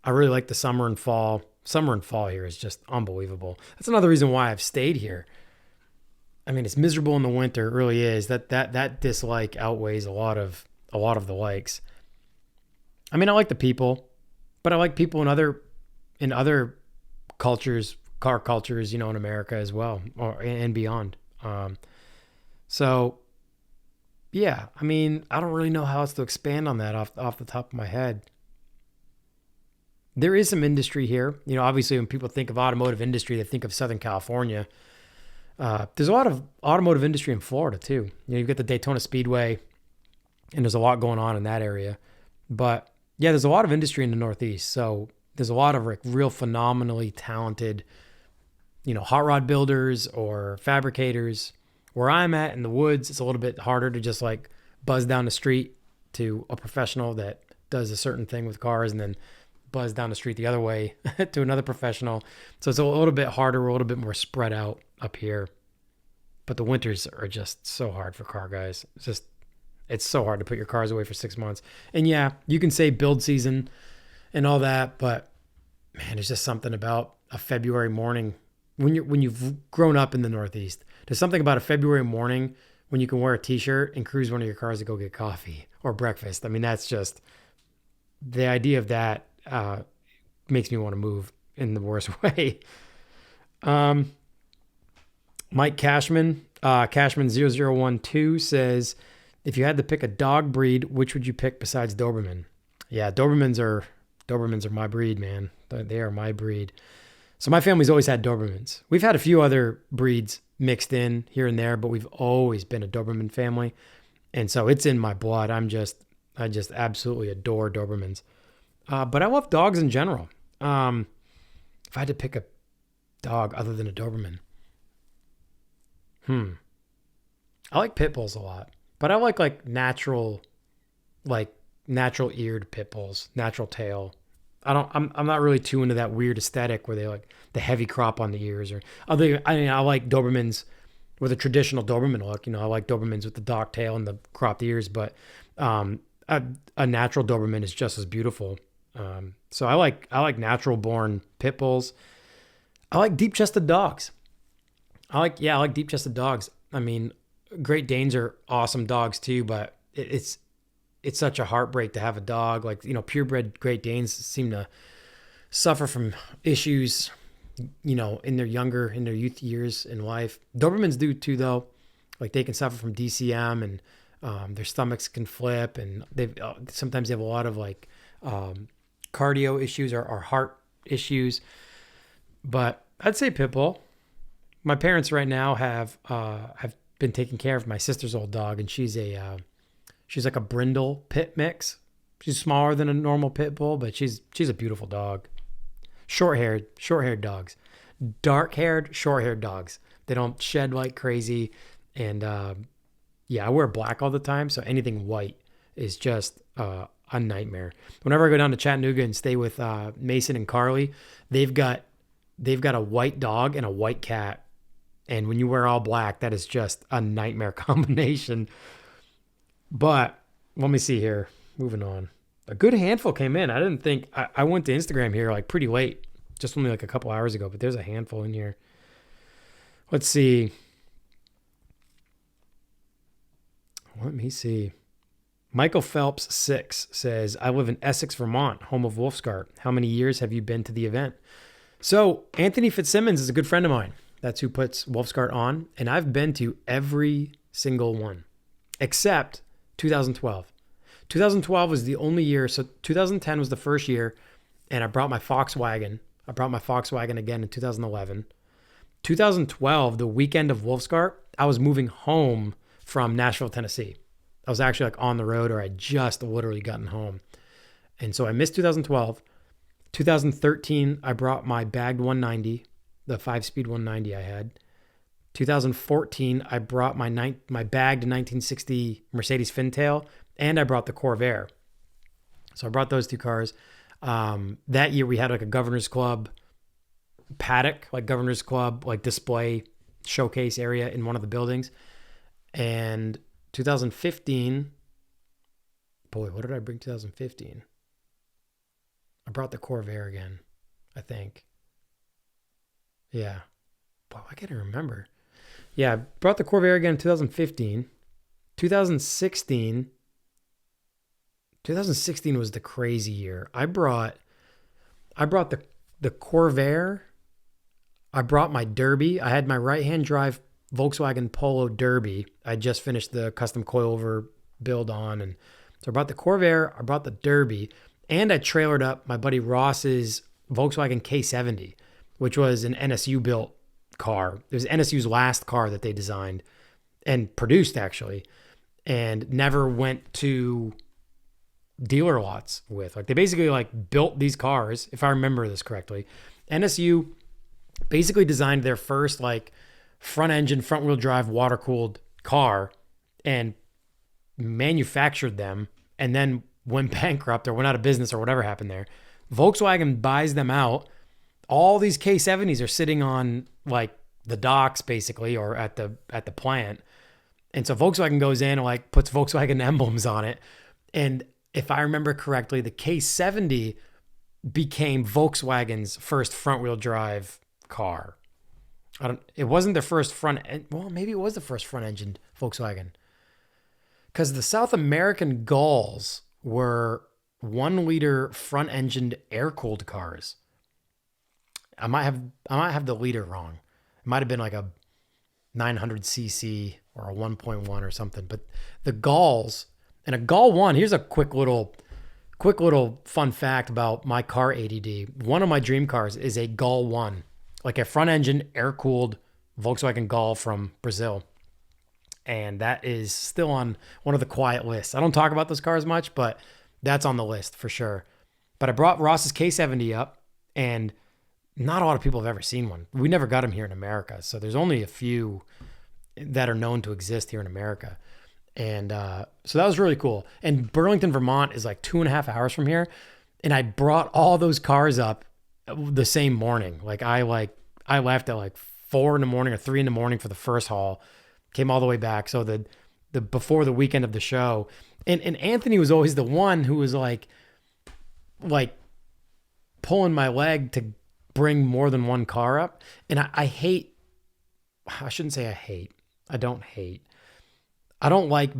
really like the summer and fall. Summer and fall here is just unbelievable. That's another reason why I've stayed here. I mean, it's miserable in the winter. It really is. That dislike outweighs a lot of the likes. I mean, I like the people, but I like people in other cultures, car cultures, in America as well, and beyond. So yeah, I mean, I don't really know how else to expand on that off the top of my head. There is some industry here. Obviously when people think of automotive industry, they think of Southern California. There's a lot of automotive industry in Florida too. You've got the Daytona Speedway, and there's a lot going on in that area. But yeah, there's a lot of industry in the Northeast. So there's a lot of real phenomenally talented, hot rod builders or fabricators. Where I'm at in the woods, it's a little bit harder to just like buzz down the street to a professional that does a certain thing with cars and then buzz down the street the other way to another professional. So it's a little bit harder, we're a little bit more spread out up here. But the winters are just so hard for car guys. It's so hard to put your cars away for 6 months. And yeah, you can say build season and all that, but man, there's just something about a February morning when you've grown up in the Northeast. There's something about a February morning when you can wear a t-shirt and cruise one of your cars to go get coffee or breakfast. I mean, that's just the idea of that makes me want to move in the worst way. Mike Cashman, Cashman0012 says, if you had to pick a dog breed, which would you pick besides Doberman? Yeah, Dobermans are my breed, man. They are my breed. So my family's always had Dobermans. We've had a few other breeds mixed in here and there, but we've always been a Doberman family. And so it's in my blood. I just absolutely adore Dobermans. But I love dogs in general. If I had to pick a dog other than a Doberman, I like pit bulls a lot, but I like natural eared pit bulls, natural tail. I'm not really too into that weird aesthetic where they like the heavy crop on the ears I like Dobermans with a traditional Doberman look. I like Dobermans with the dock tail and the cropped ears, but a natural Doberman is just as beautiful. So I like natural born pit bulls. I like deep chested dogs. I like deep chested dogs. I mean, Great Danes are awesome dogs too, but it's such a heartbreak to have a dog. Purebred Great Danes seem to suffer from issues, in their youth years in life. Dobermans do too, though. Like they can suffer from DCM and their stomachs can flip, and sometimes they have a lot of cardio issues or heart issues. But I'd say pit bull. My parents right now have been taking care of my sister's old dog, and she's like a brindle pit mix. She's smaller than a normal pit bull, but she's a beautiful dog. Short-haired dogs. Dark-haired, short-haired dogs. They don't shed like crazy. And I wear black all the time, so anything white is just a nightmare. Whenever I go down to Chattanooga and stay with Mason and Carly, they've got a white dog and a white cat. And when you wear all black, that is just a nightmare combination. But let me see here. Moving on. A good handful came in. I didn't think I went to Instagram here pretty late, just only a couple hours ago, but there's a handful in here. Let's see. Let me see. Michael Phelps 6 says, I live in Essex, Vermont, home of Wolfskart. How many years have you been to the event? So Anthony Fitzsimmons is a good friend of mine. That's who puts Wolfskart on. And I've been to every single one except 2012. 2012 was the only year. So 2010 was the first year. And I brought my Volkswagen. I brought my Volkswagen again in 2011. 2012, the weekend of Wolfskart, I was moving home from Nashville, Tennessee. I was actually on the road, or I just literally gotten home. And so I missed 2012. 2013, I brought my bagged 190, the 5-speed 190 I had. 2014, I brought my bagged 1960 Mercedes Fintail, and I brought the Corvair. So I brought those two cars. That year we had like a Governor's Club paddock, like Governor's Club, like display showcase area in one of the buildings. And 2015, boy, what did I bring 2015? I brought the Corvair again, I think. Yeah. Boy, I can't even remember. Yeah, I brought the Corvair again in 2015. 2016 was the crazy year. I brought the Corvair. I brought my Derby. I had my right-hand drive Volkswagen Polo Derby. I just finished the custom coilover build on, and so I brought the Corvair. I brought the Derby, and I trailered up my buddy Ross's Volkswagen K70, which was an NSU built car. It was NSU's last car that they designed and produced, actually, and never went to dealer lots with. Like, they basically like built these cars, if I remember this correctly. NSU basically designed their first like front engine, front wheel drive, water cooled car and manufactured them, and then went bankrupt or went out of business or whatever happened there. Volkswagen buys them out. All these K70s are sitting on like the docks basically, or at the plant. And so Volkswagen goes in and like puts Volkswagen emblems on it. And if I remember correctly, the K70 became Volkswagen's first front wheel drive car. It wasn't their first well, maybe it was the first front engined Volkswagen. Because the South American Gauls were 1 liter front engined air cooled cars. I might have the liter wrong. It might have been like a 900cc or a 1.1 or something. But the Gauls, and a Gaul 1, here's a quick little fun fact about my car ADD. One of my dream cars is a Gaul 1, like a front engine air cooled Volkswagen Gaul from Brazil. And that is still on one of the quiet lists. I don't talk about those cars much, but that's on the list for sure. But I brought Ross's K70 up, and not a lot of people have ever seen one. We never got them here in America. So there's only a few that are known to exist here in America. And so that was really cool. And Burlington, Vermont is like 2.5 hours from here. And I brought all those cars up the same morning. Like I left at like 4 a.m. or 3 a.m. for the first haul, came all the way back. So the before the weekend of the show. And Anthony was always the one who was like pulling my leg to bring more than one car up. And I don't like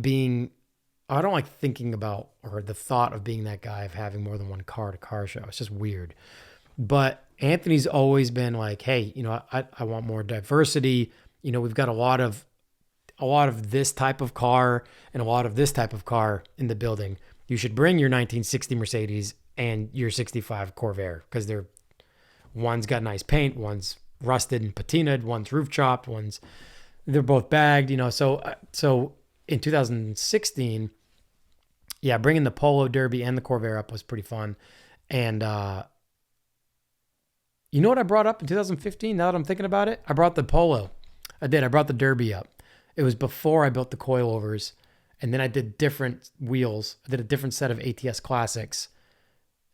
thinking about, or the thought of being that guy of having more than one car at a car show. It's just weird. But Anthony's always been like, hey, I want more diversity. We've got a lot of this type of car and a lot of this type of car in the building. You should bring your 1960 Mercedes and your 65 Corvair, because one's got nice paint, one's rusted and patinaed, one's roof chopped, they're both bagged, So in 2016, yeah, bringing the Polo Derby and the Corvair up was pretty fun. And you know what I brought up in 2015? Now that I'm thinking about it, I brought the Polo. I brought the Derby up. It was before I built the coilovers, and then I did different wheels. I did a different set of ATS Classics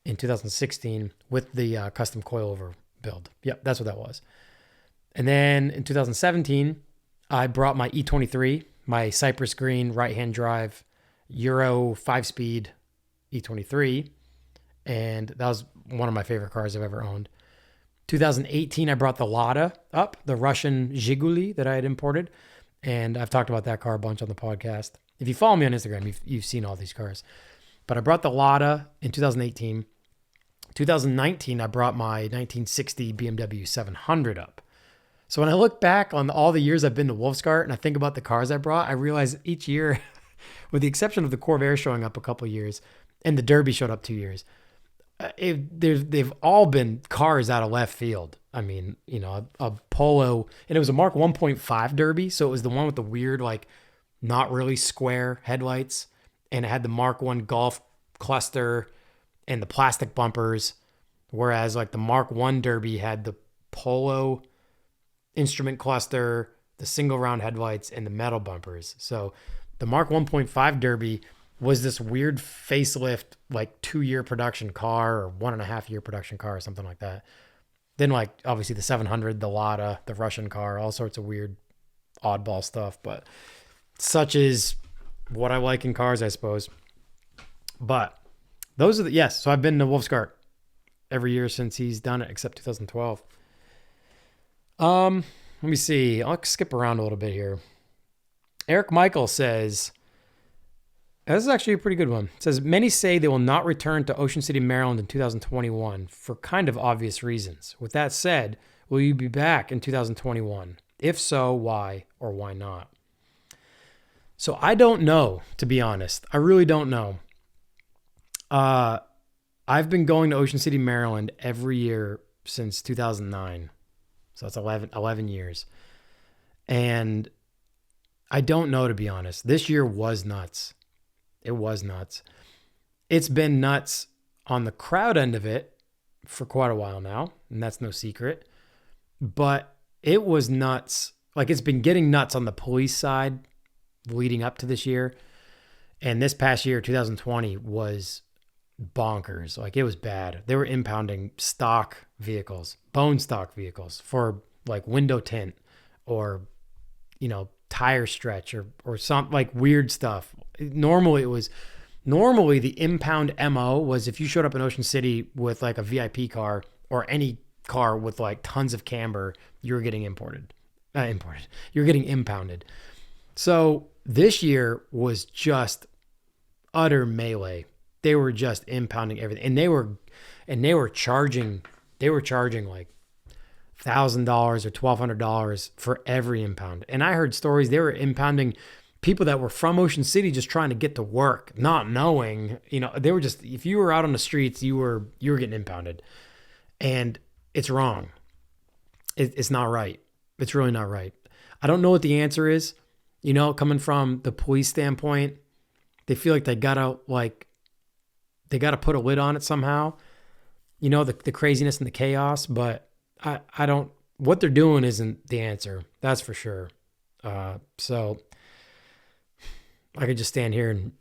in 2016 with the custom coilover build. Yep, that's what that was. And then in 2017, I brought my E23, my Cypress Green right-hand drive Euro 5-speed E23, and that was one of my favorite cars I've ever owned. 2018, I brought the Lada up, the Russian Zhiguli that I had imported, and I've talked about that car a bunch on the podcast. If you follow me on Instagram, you've seen all these cars. But I brought the Lada in 2018. 2019, I brought my 1960 BMW 700 up. So when I look back on all the years I've been to Wolfskart and I think about the cars I brought, I realize each year, with the exception of the Corvair showing up a couple of years and the Derby showed up 2 years, they've all been cars out of left field. I mean, a Polo, and it was a Mark 1.5 Derby. So it was the one with the weird, like not really square headlights. And it had the Mark 1 Golf cluster and the plastic bumpers. Whereas like the Mark 1 Derby had the Polo instrument cluster, the single round headlights, and the metal bumpers. So the Mark 1.5 Derby was this weird facelift, like 2-year production car or 1.5-year production car or something like that. Then like obviously the 700, the Lada, the Russian car, all sorts of weird oddball stuff. But such is what I like in cars, I suppose. But those are yes. So I've been to Wolfskart every year since he's done it, except 2012. Let me see. I'll skip around a little bit here. Eric Michael says, this is actually a pretty good one. It says, many say they will not return to Ocean City, Maryland in 2021 for kind of obvious reasons. With that said, will you be back in 2021? If so, why or why not? So I don't know, to be honest. I really don't know. I've been going to Ocean City, Maryland every year since 2009. So that's 11 years. And I don't know, to be honest. This year was nuts. It was nuts. It's been nuts on the crowd end of it for quite a while now, and that's no secret. But it was nuts. Like, it's been getting nuts on the police side leading up to this year. And this past year, 2020, was bonkers. Like, it was bad. They were impounding stock vehicles, bone stock vehicles for like window tint or, tire stretch or some like weird stuff. Normally the impound MO was if you showed up in Ocean City with like a VIP car or any car with like tons of camber, you were getting You're getting impounded. So this year was just utter melee. They were just impounding everything. And they were charging like $1,000 or $1,200 for every impound. And I heard stories they were impounding people that were from Ocean City just trying to get to work, not knowing, they were just, if you were out on the streets, you were getting impounded. And it's wrong. It's not right. It's really not right. I don't know what the answer is. Coming from the police standpoint, they feel like they gotta put a lid on it somehow. The craziness and the chaos, but I don't, what they're doing isn't the answer. That's for sure. So I could just stand here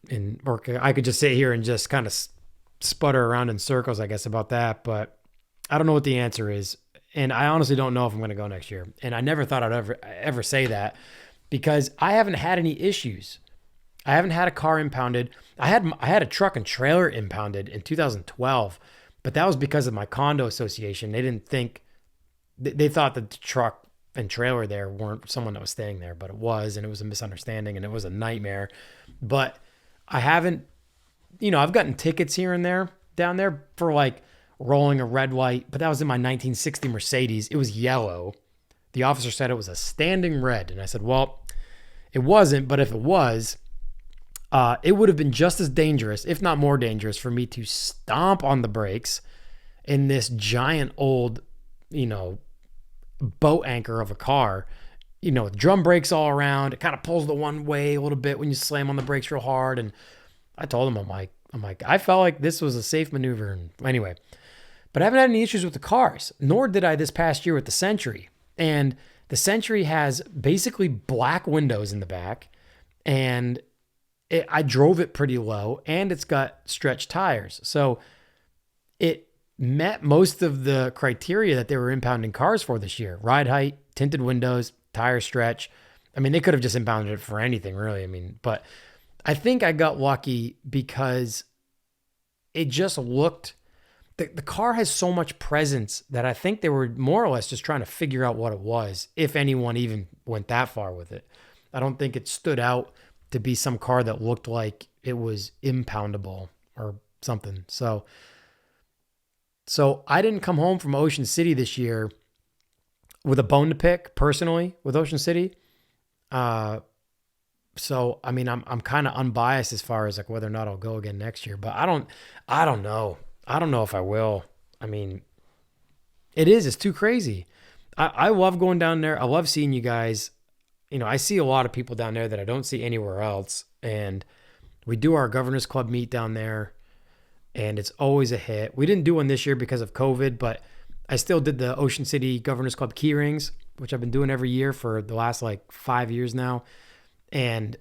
or I could just sit here and just kind of sputter around in circles, I guess, about that. But I don't know what the answer is. And I honestly don't know if I'm going to go next year. And I never thought I'd ever say that because I haven't had any issues. I haven't had a car impounded. I had a truck and trailer impounded in 2012, but that was because of my condo association. They didn't think, they thought that the truck and trailer there weren't someone that was staying there, but it was, and it was a misunderstanding and it was a nightmare. But I haven't, I've gotten tickets here and there down there for like rolling a red light, but that was in my 1960 Mercedes. It was yellow. The officer said it was a standing red. And I said, well, it wasn't, but if it was, it would have been just as dangerous, if not more dangerous, for me to stomp on the brakes in this giant old, boat anchor of a car, with drum brakes all around. It kind of pulls the one way a little bit when you slam on the brakes real hard. And I told him, I'm like, I felt like this was a safe maneuver. And anyway, but I haven't had any issues with the cars, nor did I this past year with the Century. And the Century has basically black windows in the back, and I drove it pretty low, and it's got stretched tires. So it met most of the criteria that they were impounding cars for this year. Ride height, tinted windows, tire stretch. I mean, they could have just impounded it for anything, really. But I think I got lucky because it just looked, the car has so much presence that I think they were more or less just trying to figure out what it was, if anyone even went that far with it. I don't think it stood out to be some car that looked like it was impoundable or something. So I didn't come home from Ocean City this year with a bone to pick personally with Ocean City. So, I'm kind of unbiased as far as like whether or not I'll go again next year, but I don't know. I don't know if I will. It's too crazy. I love going down there. I love seeing you guys. I see a lot of people down there that I don't see anywhere else. And we do our Governors Club meet down there, and it's always a hit. We didn't do one this year because of COVID, but I still did the Ocean City Governors Club key rings which I've been doing every year for the last like 5 years now. And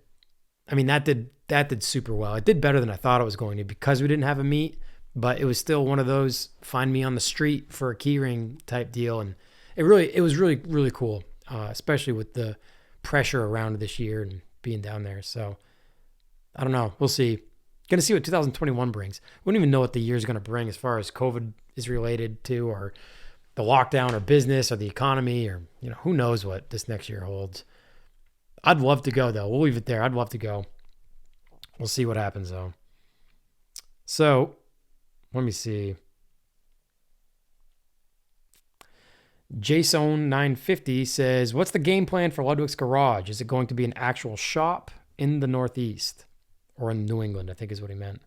I mean, that did super well. It did better than I thought it was going to because we didn't have a meet, but it was still one of those find me on the street for a keyring type deal. And it was really, really cool, especially with the pressure around this year and being down there. So I don't know. We'll see. Going to see what 2021 brings. We don't even know what the year is going to bring as far as COVID is related to, or the lockdown, or business, or the economy, or, who knows what this next year holds. I'd love to go, though. We'll leave it there. I'd love to go. We'll see what happens, though. So, let me see. Jason950 says, what's the game plan for Ludwig's Garage? Is it going to be an actual shop in the Northeast? Or in New England, I think is what he meant.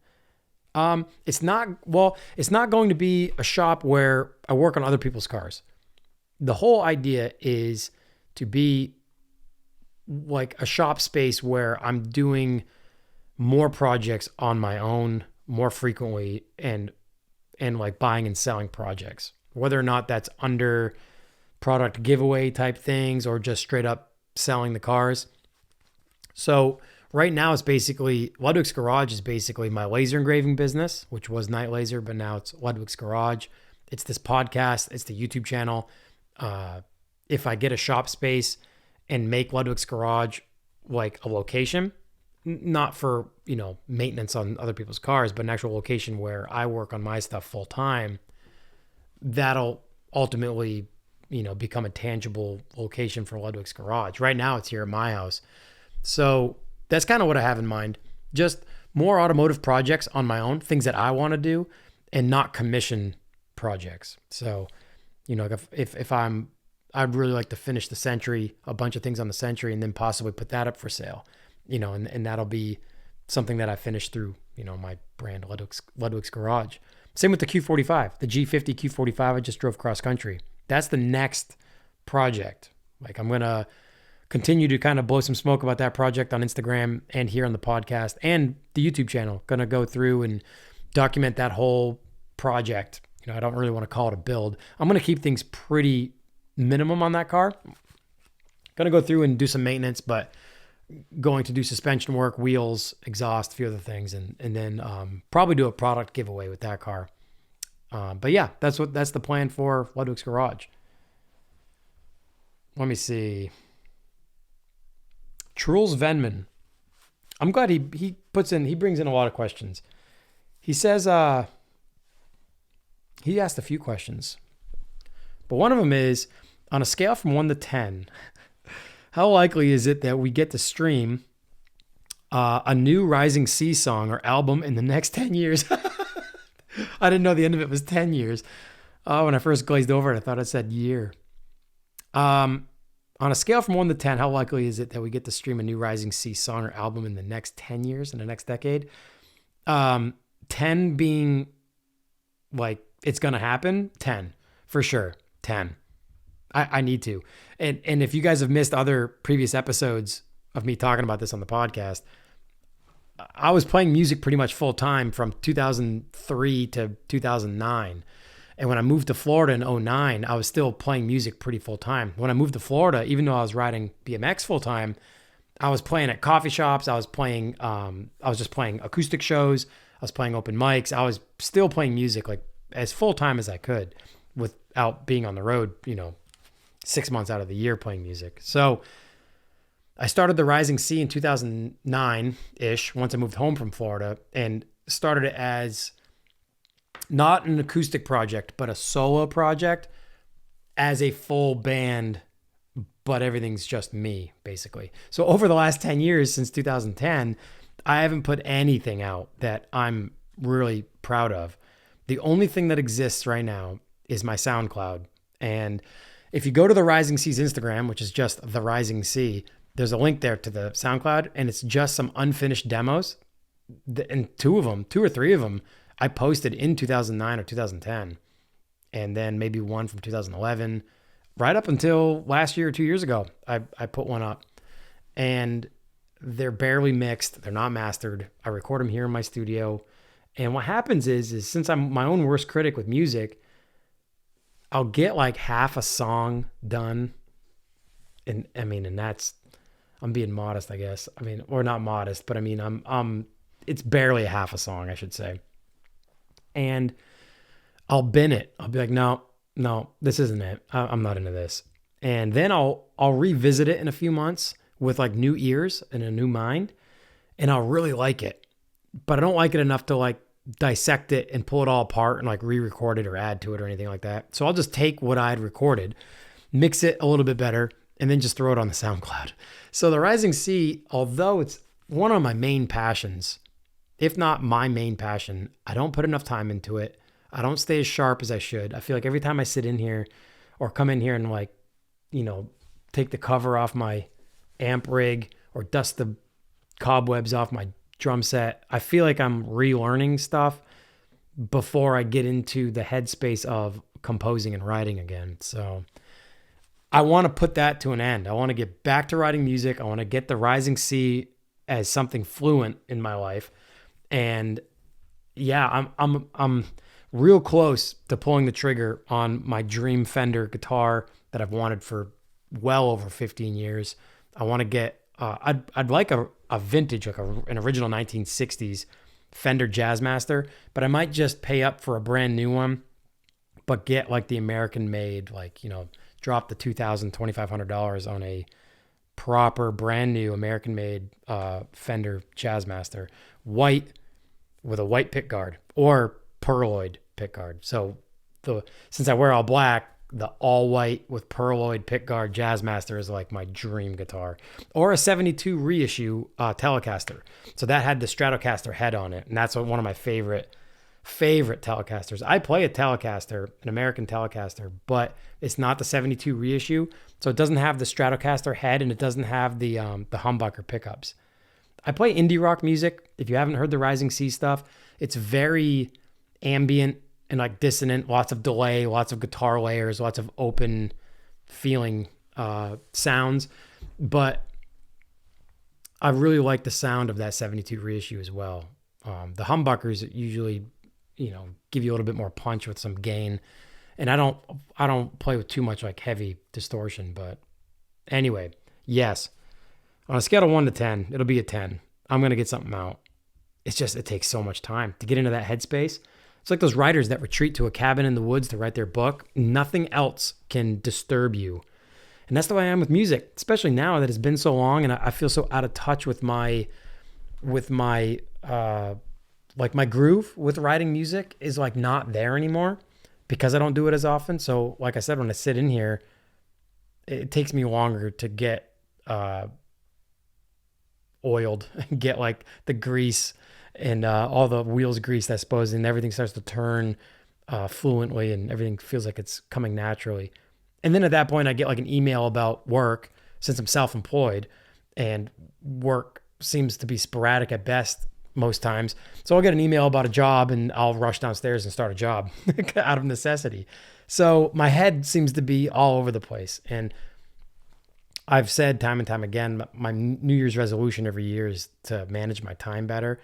It's not going to be a shop where I work on other people's cars. The whole idea is to be like a shop space where I'm doing more projects on my own more frequently and like buying and selling projects, whether or not that's under product giveaway type things or just straight up selling the cars. So right now, it's basically, Ludwig's Garage is basically my laser engraving business, which was Night Laser, but now it's Ludwig's Garage. It's this podcast. It's the YouTube channel. If I get a shop space and make Ludwig's Garage like a location, not for, maintenance on other people's cars, but an actual location where I work on my stuff full time, that'll ultimately, become a tangible location for Ludwig's Garage. Right now, it's here at my house. So that's kind of what I have in mind. Just more automotive projects on my own, things that I want to do, and not commission projects. So, if I'd really like to finish the Century, a bunch of things on the Century, and then possibly put that up for sale, and that'll be something that I finish through, my brand, Ludwig's Garage. Same with the Q45, the G50 Q45 I just drove cross country. That's the next project. Like, I'm going to continue to kind of blow some smoke about that project on Instagram and here on the podcast and the YouTube channel. Going to go through and document that whole project. I don't really want to call it a build. I'm going to keep things pretty minimum on that car. Going to go through and do some maintenance, but going to do suspension work, wheels, exhaust, a few other things, and then probably do a product giveaway with that car. But yeah, that's the plan for Ludwig's Garage. Let me see. Truls Venman. I'm glad he brings in a lot of questions. He says he asked a few questions. But one of them is, on a scale from 1 to 10, how likely is it that we get to stream a new Rising Sea song or album in the next 10 years? I didn't know the end of it was 10 years. When I first glazed over it, I thought it said year. On a scale from 1 to 10, how likely is it that we get to stream a new Rising Sea song or album in the next 10 years, in the next decade? 10 being like, it's going to happen. 10, for sure. 10. I need to. And if you guys have missed other previous episodes of me talking about this on the podcast, I was playing music pretty much full time from 2003 to 2009. And when I moved to Florida in 2009, I was still playing music pretty full time. When I moved to Florida, even though I was riding BMX full time, I was playing at coffee shops. I was just playing acoustic shows. I was playing open mics. I was still playing music like as full time as I could without being on the road, 6 months out of the year playing music. So I started the Rising Sea in 2009-ish, once I moved home from Florida, and started it as not an acoustic project, but a solo project as a full band, but everything's just me, basically. So over the last 10 years, since 2010, I haven't put anything out that I'm really proud of. The only thing that exists right now is my SoundCloud. And if you go to the Rising Sea's Instagram, which is just the Rising Sea, there's a link there to the SoundCloud, and it's just some unfinished demos. And two or three of them, I posted in 2009 or 2010, and then maybe one from 2011, right up until last year or 2 years ago, I put one up, and they're barely mixed. They're not mastered. I record them here in my studio. And what happens is since I'm my own worst critic with music, I'll get like half a song done And I mean, and that's, I'm being modest, I guess. I mean, or not modest, but I mean, it's barely a half a song, I should say. And I'll bin it. I'll be like, no, this isn't it. I'm not into this. And then I'll revisit it in a few months with like new ears and a new mind, and I'll really like it. But I don't like it enough to like dissect it and pull it all apart and like re-record it or add to it or anything like that. So I'll just take what I'd recorded, mix it a little bit better, and then just throw it on the SoundCloud. So the Rising Sea, although it's one of my main passions, if not my main passion, I don't put enough time into it. I don't stay as sharp as I should. I feel like every time I sit in here or come in here and like, take the cover off my amp rig or dust the cobwebs off my drum set, I feel like I'm relearning stuff before I get into the headspace of composing and writing again. So I want to put that to an end. I want to get back to writing music. I want to get the Rising Sea as something fluent in my life. And yeah, I'm real close to pulling the trigger on my dream Fender guitar that I've wanted for well over 15 years. I want to get, I'd like a vintage, like an original 1960s Fender Jazzmaster, but I might just pay up for a brand new one, but get like the American made, like, drop the $2,000-$2,500 on a proper brand new American made Fender Jazzmaster, white with a white pick guard or pearloid pick guard. So since I wear all black, the all white with pearloid pick guard Jazzmaster is like my dream guitar. Or a 72 reissue Telecaster. So that had the Stratocaster head on it, and that's one of my favorite Telecasters. I play a Telecaster, an American Telecaster, but it's not the 72 reissue. So it doesn't have the Stratocaster head, and it doesn't have the humbucker pickups. I play indie rock music. If you haven't heard the Rising Sea stuff, it's very ambient and like dissonant, lots of delay, lots of guitar layers, lots of open feeling sounds. But I really like the sound of that 72 reissue as well. The humbuckers usually, give you a little bit more punch with some gain. And I don't play with too much like heavy distortion, but anyway, yes. On a scale of 1 to 10, it'll be a 10. I'm going to get something out. It's just, it takes so much time to get into that headspace. It's like those writers that retreat to a cabin in the woods to write their book. Nothing else can disturb you. And that's the way I am with music, especially now that it's been so long and I feel so out of touch with my like my groove with writing music is like not there anymore because I don't do it as often. So like I said, when I sit in here, it takes me longer to get oiled, get like the grease and all the wheels greased, I suppose, and everything starts to turn fluently and everything feels like it's coming naturally. And then at that point, I get like an email about work since I'm self-employed and work seems to be sporadic at best most times. So I'll get an email about a job and I'll rush downstairs and start a job out of necessity. So my head seems to be all over the place. And I've said time and time again, my New Year's resolution every year is to manage my time better.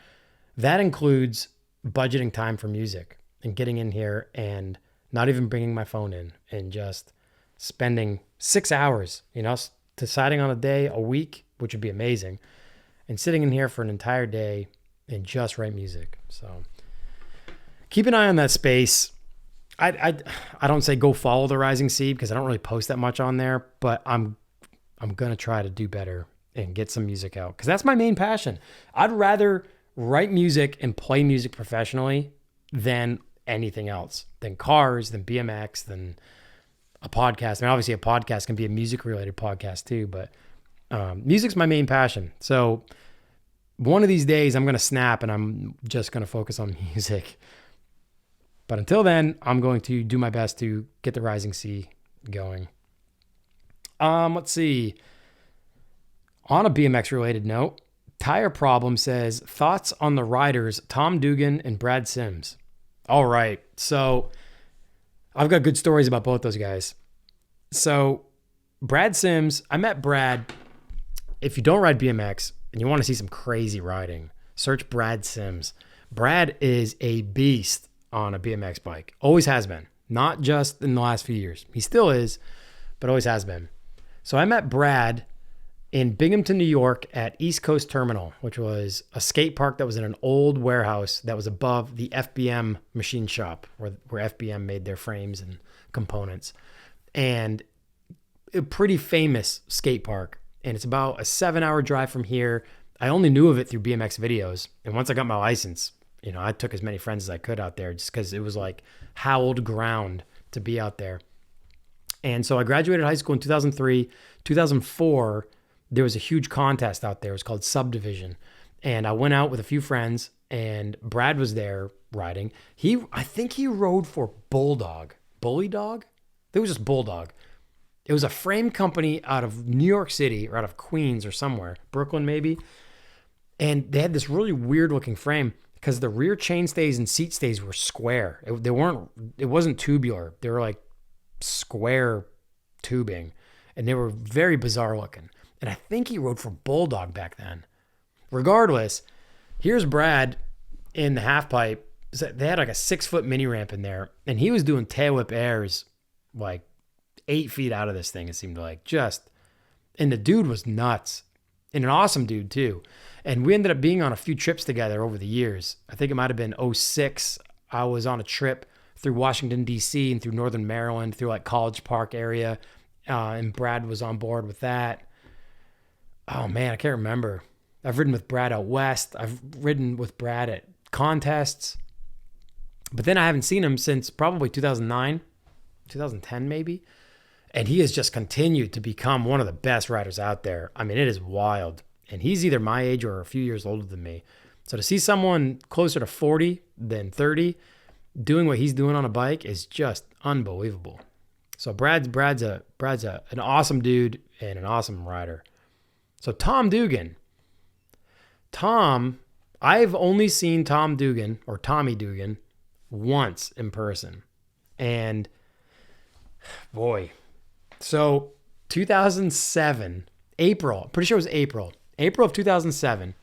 That includes budgeting time for music and getting in here and not even bringing my phone in and just spending 6 hours, deciding on a day, a week, which would be amazing, and sitting in here for an entire day and just write music. So keep an eye on that space. I don't say go follow the Rising Sea because I don't really post that much on there, but I'm going to try to do better and get some music out because that's my main passion. I'd rather write music and play music professionally than anything else, than cars, than BMX, than a podcast. I mean, obviously a podcast can be a music related podcast too, but music's my main passion. So one of these days I'm going to snap and I'm just going to focus on music. But until then, I'm going to do my best to get the Rising Sea going. Let's see. On a BMX related note, Tire Problem says, thoughts on the riders, Tom Dugan and Brad Sims. All right. So I've got good stories about both those guys. So Brad Sims, I met Brad. If you don't ride BMX and you want to see some crazy riding, search Brad Sims. Brad is a beast on a BMX bike. Always has been. Not just in the last few years. He still is, but always has been. So I met Brad in Binghamton, New York at East Coast Terminal, which was a skate park that was in an old warehouse that was above the FBM machine shop where FBM made their frames and components. And a pretty famous skate park. And it's about a 7-hour drive from here. I only knew of it through BMX videos. And once I got my license, I took as many friends as I could out there just because it was like hallowed ground to be out there. And so I graduated high school in 2003. 2004, there was a huge contest out there. It was called Subdivision. And I went out with a few friends, and Brad was there riding. I think he rode for Bully Dog? It was just Bulldog. It was a frame company out of New York City or out of Queens or somewhere, Brooklyn maybe. And they had this really weird looking frame because the rear chain stays and seat stays were square. It wasn't tubular. They were like square tubing, and they were very bizarre looking. And I think he rode for Bulldog back then. Regardless, here's Brad in the half pipe. They had like a 6-foot mini ramp in there, and he was doing tail whip airs like 8 feet out of this thing, it seemed like. And the dude was nuts, and an awesome dude too. And we ended up being on a few trips together over the years. I think it might have been 2006. I was on a trip through Washington, D.C. and through Northern Maryland, through like College Park area. And Brad was on board with that. Oh man, I can't remember. I've ridden with Brad out west. I've ridden with Brad at contests. But then I haven't seen him since probably 2009, 2010 maybe. And he has just continued to become one of the best riders out there. I mean, it is wild. And he's either my age or a few years older than me. So to see someone closer to 40 than 30 doing what he's doing on a bike is just unbelievable. So Brad's an awesome dude and an awesome rider. So Tom Dugan. I've only seen Tom Dugan or Tommy Dugan once in person. And boy, so 2007, April, I'm pretty sure it was April of 2007,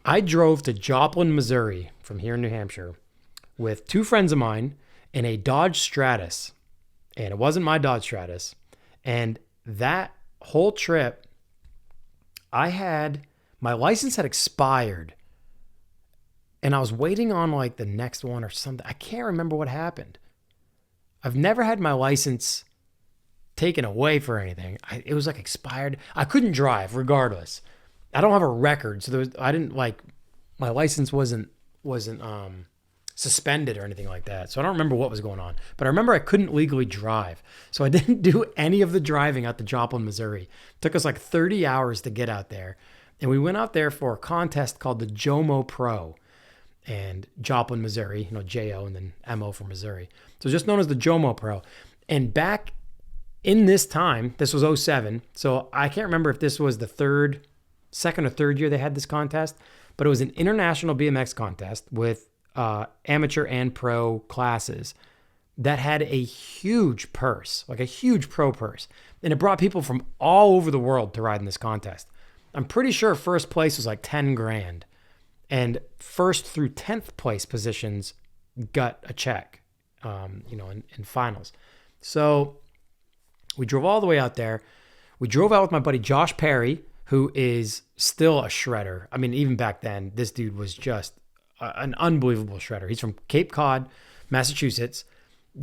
I drove to Joplin, Missouri from here in New Hampshire with 2 friends of mine in a Dodge Stratus. And it wasn't my Dodge Stratus. And that whole trip, my license had expired. And I was waiting on like the next one or something. I can't remember what happened. I've never had my license taken away for anything. It was like expired. I couldn't drive regardless. I don't have a record, so my license wasn't suspended or anything like that. So I don't remember what was going on, but I remember I couldn't legally drive. So I didn't do any of the driving out to Joplin, Missouri. It took us like 30 hours to get out there. And we went out there for a contest called the JOMO Pro, and Joplin, Missouri, J-O and then M-O for Missouri. So just known as the JOMO Pro. And back in this time, this was 2007. So I can't remember if this was the second or third year they had this contest, but it was an international BMX contest with amateur and pro classes that had a huge purse, like a huge pro purse. And it brought people from all over the world to ride in this contest. I'm pretty sure first place was like 10 grand. And first through 10th place positions got a check, in finals. So we drove all the way out there. We drove out with my buddy Josh Perry, who is still a shredder. I mean, even back then, this dude was just an unbelievable shredder. He's from Cape Cod, Massachusetts.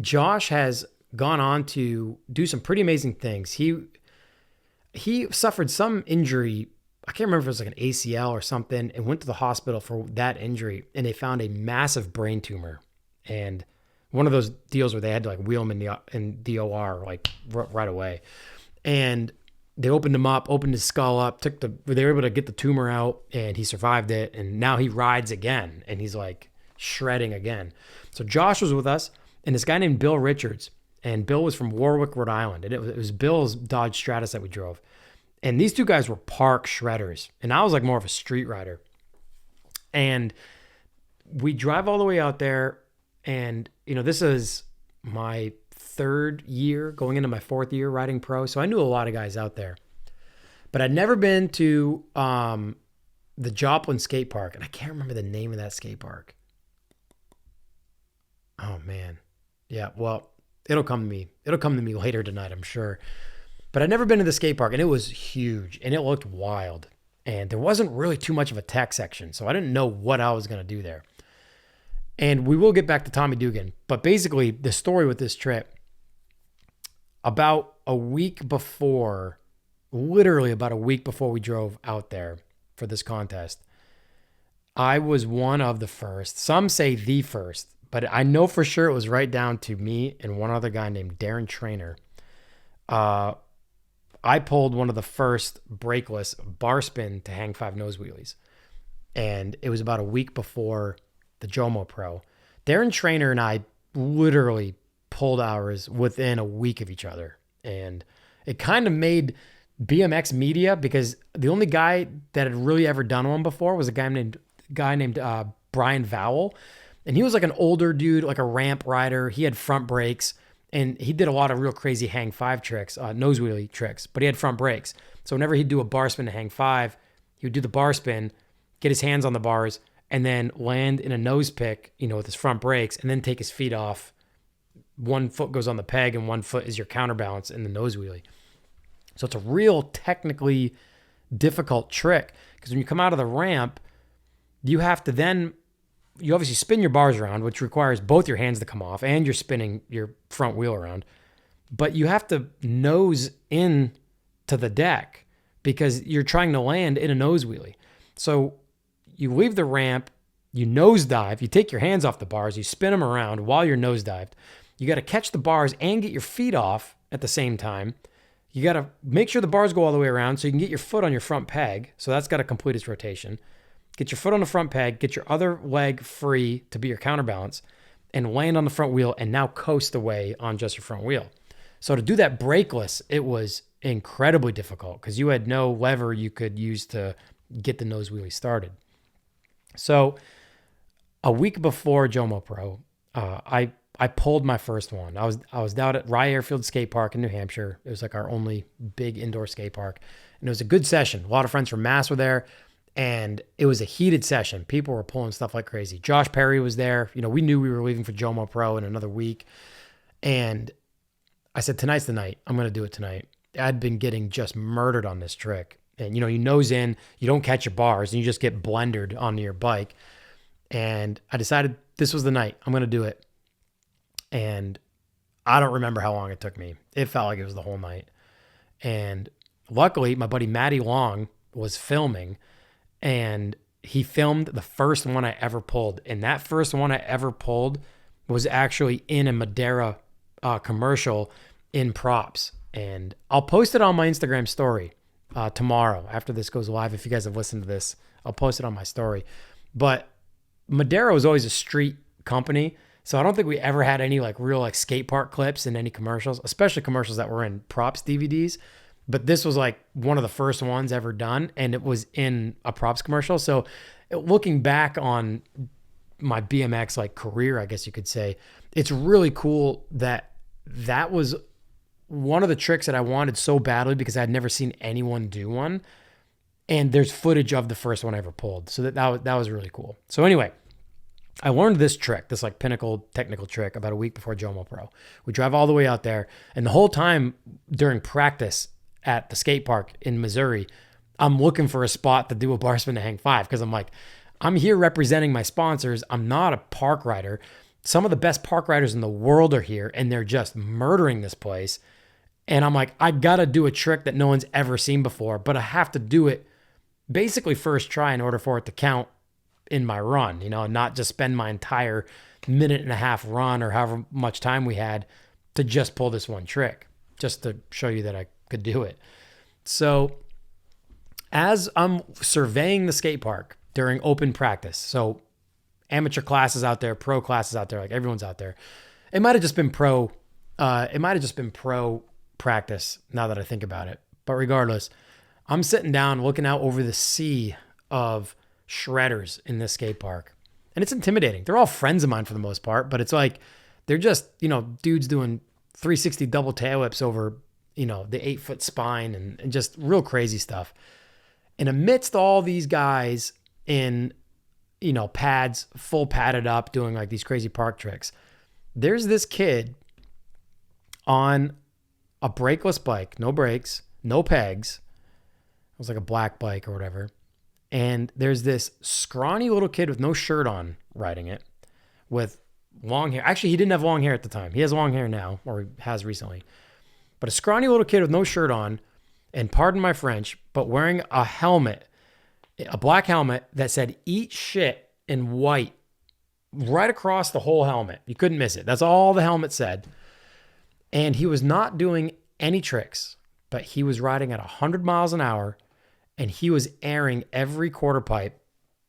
Josh has gone on to do some pretty amazing things. He suffered some injury. I can't remember if it was like an ACL or something, and went to the hospital for that injury, and they found a massive brain tumor. And one of those deals where they had to like wheel him in the OR like right away. And they opened him up, opened his skull up, they were able to get the tumor out, and he survived it. And now he rides again, and he's like shredding again. So Josh was with us, and this guy named Bill Richards, and Bill was from Warwick, Rhode Island. And it was Bill's Dodge Stratus that we drove. And these two guys were park shredders, and I was like more of a street rider. And we drive all the way out there, and this is my 3rd year, going into my 4th year riding pro. So I knew a lot of guys out there, but I'd never been to the Joplin skate park, and I can't remember the name of that skate park. Oh man. Yeah. Well, it'll come to me later tonight, I'm sure. But I'd never been to the skate park, and it was huge and it looked wild. And there wasn't really too much of a tech section, so I didn't know what I was going to do there. And we will get back to Tommy Dugan, but basically the story with this trip, about a week before, literally about a week before we drove out there for this contest, I was one of the first, some say the first, but I know for sure it was right down to me and one other guy named Darren Trainer. I pulled one of the first brakeless bar spin to hang 5 nose wheelies. And it was about a week before the Jomo Pro. Darren Trainer and I literally pulled ours within a week of each other. And it kind of made BMX media, because the only guy that had really ever done one before was a guy named Brian Vowell. And he was like an older dude, like a ramp rider. He had front brakes. And he did a lot of real crazy hang 5 tricks, nose wheelie tricks, but he had front brakes. So whenever he'd do a bar spin to hang 5, he would do the bar spin, get his hands on the bars, and then land in a nose pick, with his front brakes, and then take his feet off. One foot goes on the peg and one foot is your counterbalance in the nose wheelie. So it's a real technically difficult trick, because when you come out of the ramp, you have to then, you obviously spin your bars around, which requires both your hands to come off, and you're spinning your front wheel around. But you have to nose in to the deck because you're trying to land in a nose wheelie. So you leave the ramp, you nosedive, you take your hands off the bars, you spin them around while you're nosedived. You got to catch the bars and get your feet off at the same time. You got to make sure the bars go all the way around so you can get your foot on your front peg. So that's got to complete its rotation. Get your foot on the front peg, get your other leg free to be your counterbalance, and land on the front wheel, and now coast away on just your front wheel. So to do that brakeless, it was incredibly difficult because you had no lever you could use to get the nose wheelie started. So a week before Jomo Pro, I pulled my first one. I was down at Rye Airfield Skate Park in New Hampshire. It was like our only big indoor skate park, and it was a good session. A lot of friends from Mass were there. And it was a heated session. People were pulling stuff like crazy. Josh Perry was there. We knew we were leaving for Jomo Pro in another week. And I said, tonight's the night. I'm going to do it tonight. I'd been getting just murdered on this trick. And, you nose in, you don't catch your bars, and you just get blendered onto your bike. And I decided this was the night. I'm going to do it. And I don't remember how long it took me. It felt like it was the whole night. And luckily, my buddy Matty Long was filming. And he filmed the first one I ever pulled. And that first one I ever pulled was actually in a Madeira commercial in props. And I'll post it on my Instagram story tomorrow after this goes live. If you guys have listened to this, I'll post it on my story. But Madeira was always a street company. So I don't think we ever had any real skate park clips in any commercials, especially commercials that were in props DVDs. But this was one of the first ones ever done, and it was in a props commercial. So looking back on my BMX career, I guess you could say, it's really cool that was one of the tricks that I wanted so badly because I'd never seen anyone do one. And there's footage of the first one I ever pulled. So that was really cool. So anyway, I learned this trick, this pinnacle technical trick, about a week before Jomo Pro. We drive all the way out there, and the whole time during practice at the skate park in Missouri, I'm looking for a spot to do a bar spin to hang 5 because I'm here representing my sponsors. I'm not a park rider. Some of the best park riders in the world are here, and they're just murdering this place. And I'm I got to do a trick that no one's ever seen before, but I have to do it basically first try in order for it to count in my run, and not just spend my entire minute and a half run or however much time we had to just pull this one trick, just to show you that I could do it. So as I'm surveying the skate park during open practice, so amateur classes out there, pro classes out there, everyone's out there. It might have just been pro practice now that I think about it. But regardless, I'm sitting down looking out over the sea of shredders in this skate park. And it's intimidating. They're all friends of mine for the most part, but it's they're just, dudes doing 360 double tail whips over, the 8-foot spine and just real crazy stuff. And amidst all these guys in, pads, full padded up, doing these crazy park tricks, there's this kid on a brakeless bike, no brakes, no pegs. It was like a black bike or whatever. And there's this scrawny little kid with no shirt on riding it with long hair. Actually, he didn't have long hair at the time. He has long hair now, or he has recently. But a scrawny little kid with no shirt on, and pardon my French, but wearing a helmet, a black helmet that said "eat shit" in white right across the whole helmet. You couldn't miss it. That's all the helmet said. And he was not doing any tricks, but he was riding at 100 miles an hour, and he was airing every quarter pipe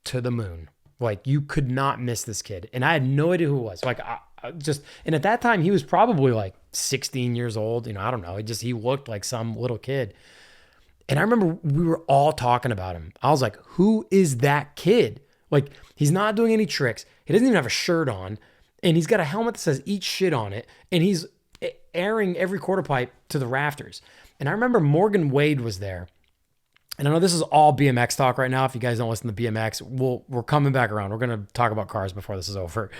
to the moon. Like, you could not miss this kid. And I had no idea who it was. Like, and at that time, he was probably like 16 years old. I don't know. He looked like some little kid. And I remember we were all talking about him. I was like, who is that kid? Like, he's not doing any tricks. He doesn't even have a shirt on. And he's got a helmet that says "eat shit" on it. And he's airing every quarter pipe to the rafters. And I remember Morgan Wade was there. And I know this is all BMX talk right now. If you guys don't listen to BMX, we're coming back around. We're going to talk about cars before this is over.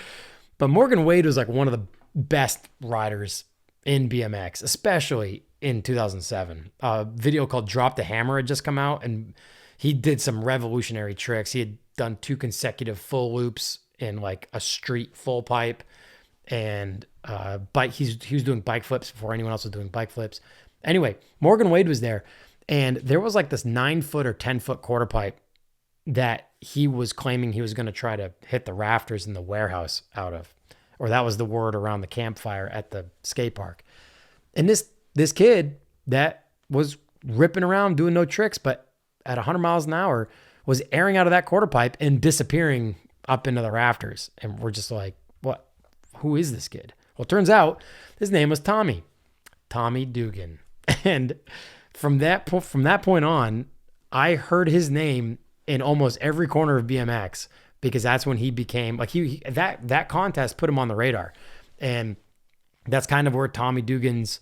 But Morgan Wade was like one of the best riders in BMX, especially in 2007. A video called Drop the Hammer had just come out, and he did some revolutionary tricks. He had done 2 consecutive full loops in like a street full pipe, and he was doing bike flips before anyone else was doing bike flips. Anyway, Morgan Wade was there, and there was like this 9-foot or 10-foot quarter pipe that he was claiming he was going to try to hit the rafters in the warehouse out of, or that was the word around the campfire at the skate park. And this kid that was ripping around doing no tricks, but at 100 miles an hour was airing out of that quarter pipe and disappearing up into the rafters. And we're just like, what? Who is this kid? Well, it turns out his name was Tommy Dugan. And from that point on, I heard his name in almost every corner of BMX, because that's when he became like that contest put him on the radar. And that's kind of where Tommy Dugan's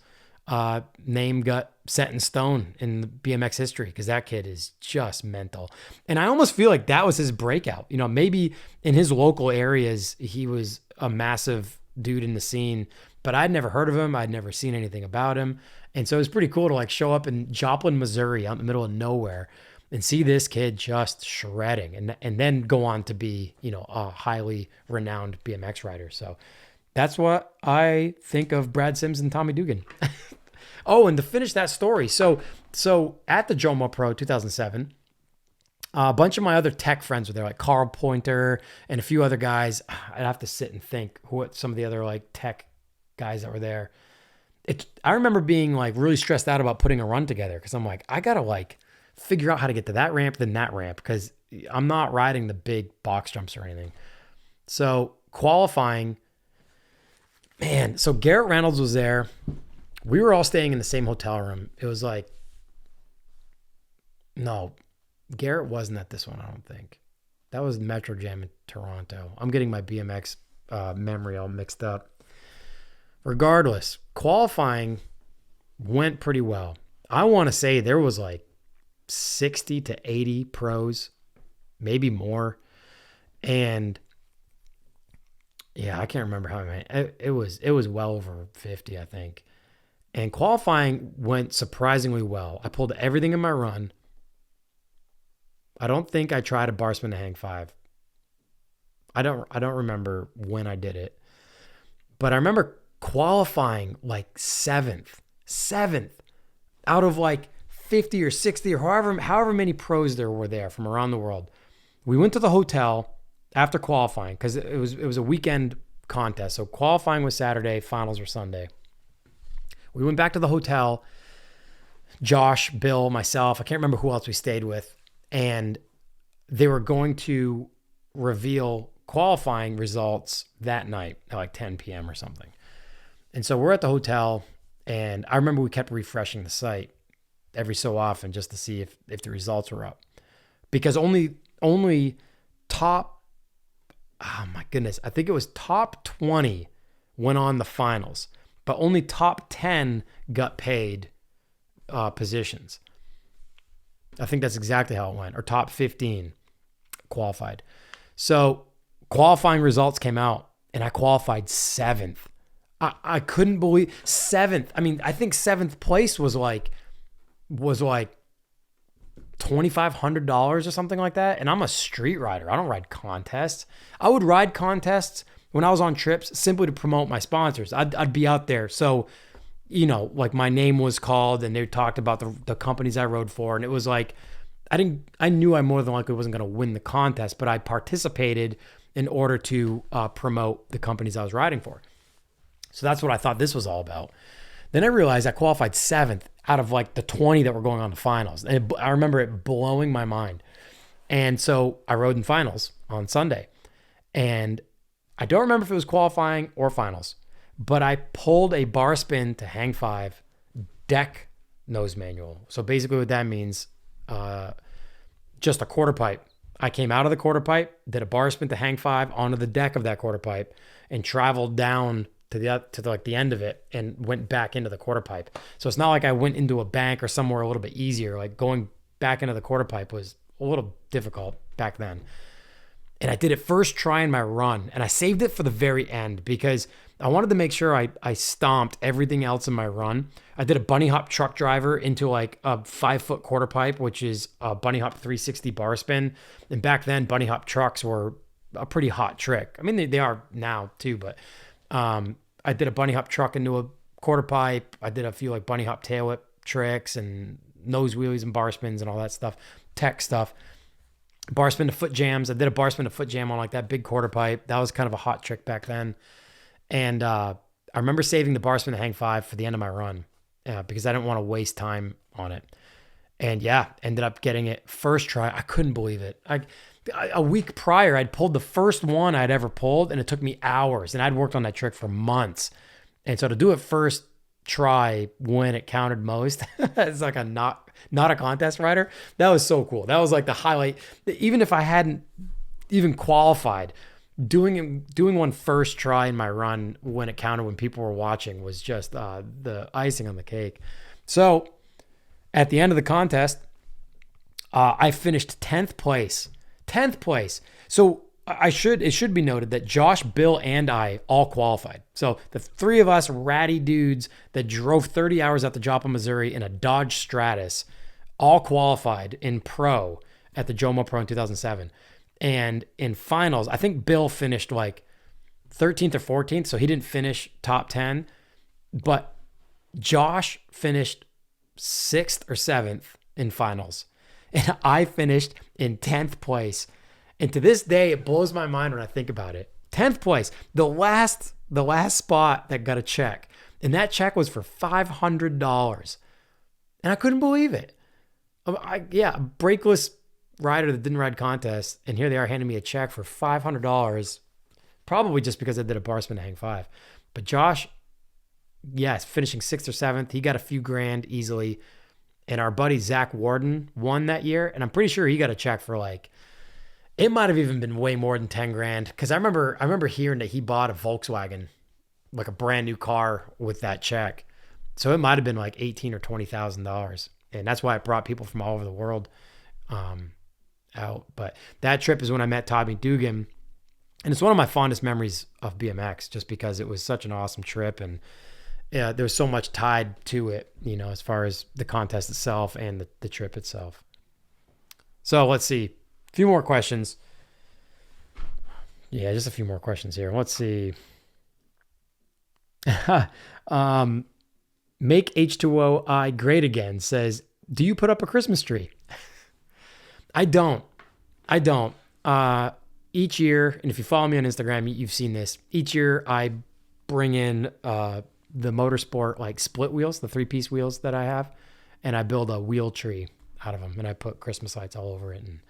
name got set in stone in the BMX history, because that kid is just mental. And I almost feel like that was his breakout. Maybe in his local areas, he was a massive dude in the scene, but I'd never heard of him. I'd never seen anything about him. And so it was pretty cool to like show up in Joplin, Missouri, out in the middle of nowhere, and see this kid just shredding, and then go on to be, a highly renowned BMX rider. So that's what I think of Brad Sims and Tommy Dugan. Oh, and to finish that story. So at the Jomo Pro 2007, a bunch of my other tech friends were there, like Carl Pointer and a few other guys. I'd have to sit and think what some of the other like tech guys that were there. I remember being like really stressed out about putting a run together, because I'm like, I gotta like figure out how to get to that ramp, then that ramp, because I'm not riding the big box jumps or anything. So qualifying, man. So Garrett Reynolds was there. We were all staying in the same hotel room. It was like, no, Garrett wasn't at this one, I don't think. That was Metro Jam in Toronto. I'm getting my BMX memory all mixed up. Regardless, qualifying went pretty well. I want to say there was like 60 to 80 pros, maybe more. And yeah, I can't remember how many. It was well over 50, I think. And qualifying went surprisingly well. I pulled everything in my run. I don't think I tried a bar spin to hang 5. I don't remember when I did it. But I remember qualifying like 7th out of like 50 or 60 or however many pros there were there from around the world. We went to the hotel after qualifying, because it was a weekend contest. So qualifying was Saturday, finals were Sunday. We went back to the hotel. Josh, Bill, myself, I can't remember who else we stayed with. And they were going to reveal qualifying results that night at like 10 p.m. or something. And so we're at the hotel, and I remember we kept refreshing the site every so often just to see if the results were up. Because only top, oh my goodness, I think it was top 20 went on the finals, but only top 10 got paid positions. I think that's exactly how it went, or top 15 qualified. So qualifying results came out, and I qualified 7th I couldn't believe seventh. I mean, I think seventh place was like $2,500 or something like that. And I'm a street rider. I don't ride contests. I would ride contests when I was on trips simply to promote my sponsors. I'd be out there. So, like my name was called and they talked about the companies I rode for. And it was like, I knew I more than likely wasn't going to win the contest, but I participated in order to promote the companies I was riding for. So that's what I thought this was all about. Then I realized I qualified seventh out of like the 20 that were going on to finals. And I remember it blowing my mind. And so I rode in finals on Sunday. And I don't remember if it was qualifying or finals, but I pulled a bar spin to hang five deck nose manual. So basically what that means, just a quarter pipe. I came out of the quarter pipe, did a bar spin to hang five onto the deck of that quarter pipe and traveled down to the end of it and went back into the quarter pipe. So it's not like I went into a bank or somewhere a little bit easier. Like going back into the quarter pipe was a little difficult back then. And I did it first try in my run, and I saved it for the very end because I wanted to make sure I stomped everything else in my run. I did a bunny hop truck driver into like a 5-foot quarter pipe, which is a bunny hop 360 bar spin. And back then bunny hop trucks were a pretty hot trick. I mean, they are now too, but I did a bunny hop truck into a quarter pipe. I did a few like bunny hop tail whip tricks and nose wheelies and bar spins and all that stuff, tech stuff. Bar spin to foot jams. I did a bar spin to foot jam on like that big quarter pipe. That was kind of a hot trick back then. And I remember saving the bar spin to hang five for the end of my run because I didn't want to waste time on it. And yeah, ended up getting it first try. I couldn't believe it. A week prior, I'd pulled the first one I'd ever pulled, and it took me hours. And I'd worked on that trick for months. And so to do it first try when it counted most, it's like not a contest rider. That was so cool. That was like the highlight. Even if I hadn't even qualified, doing one first try in my run when it counted when people were watching was just the icing on the cake. So at the end of the contest, I finished 10th place. 10th place. So it should be noted that Josh, Bill, and I all qualified. So the three of us ratty dudes that drove 30 hours out to Joplin, Missouri in a Dodge Stratus all qualified in pro at the Jomo Pro in 2007. And in finals, I think Bill finished like 13th or 14th, so he didn't finish top 10. But Josh finished 6th or 7th in finals. And I finished in 10th place. And to this day, it blows my mind when I think about it. 10th place, the last spot that got a check. And that check was for $500. And I couldn't believe it. A brakeless rider that didn't ride contests. And here they are handing me a check for $500. Probably just because I did a bar spin to hang five. But Josh, yes, finishing 6th or 7th. He got a few grand easily. And our buddy Zach Warden won that year. And I'm pretty sure he got a check for like, it might have even been way more than 10 grand. Cause I remember hearing that he bought a Volkswagen, like a brand new car with that check. So it might've been like $18,000 or $20,000. And that's why it brought people from all over the world out. But that trip is when I met Tommy Dugan. And it's one of my fondest memories of BMX just because it was such an awesome trip. And yeah, there was so much tied to it, as far as the contest itself and the trip itself. So let's see. A few more questions. Yeah, just a few more questions here. Let's see. Make H2OI great again says, do you put up a Christmas tree? I don't. Each year, and if you follow me on Instagram, you've seen this. Each year I bring in the Motorsport like split wheels, the 3-piece wheels that I have, and I build a wheel tree out of them, and I put Christmas lights all over it. And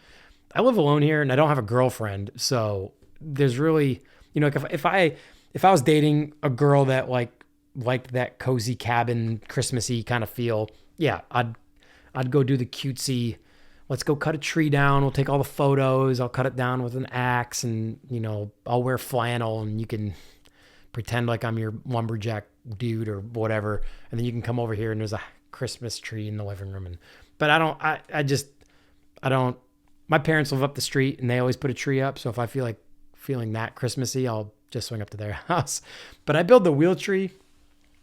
I live alone here, and I don't have a girlfriend, so there's really, if I was dating a girl that liked that cozy cabin Christmassy kind of feel, yeah, I'd go do the cutesy. Let's go cut a tree down. We'll take all the photos. I'll cut it down with an axe, and I'll wear flannel, and you can pretend like I'm your lumberjack dude or whatever, and then you can come over here and there's a Christmas tree in the living room. But I don't. My parents live up the street and they always put a tree up. So if I feel like feeling that Christmassy, I'll just swing up to their house. But I build the wheel tree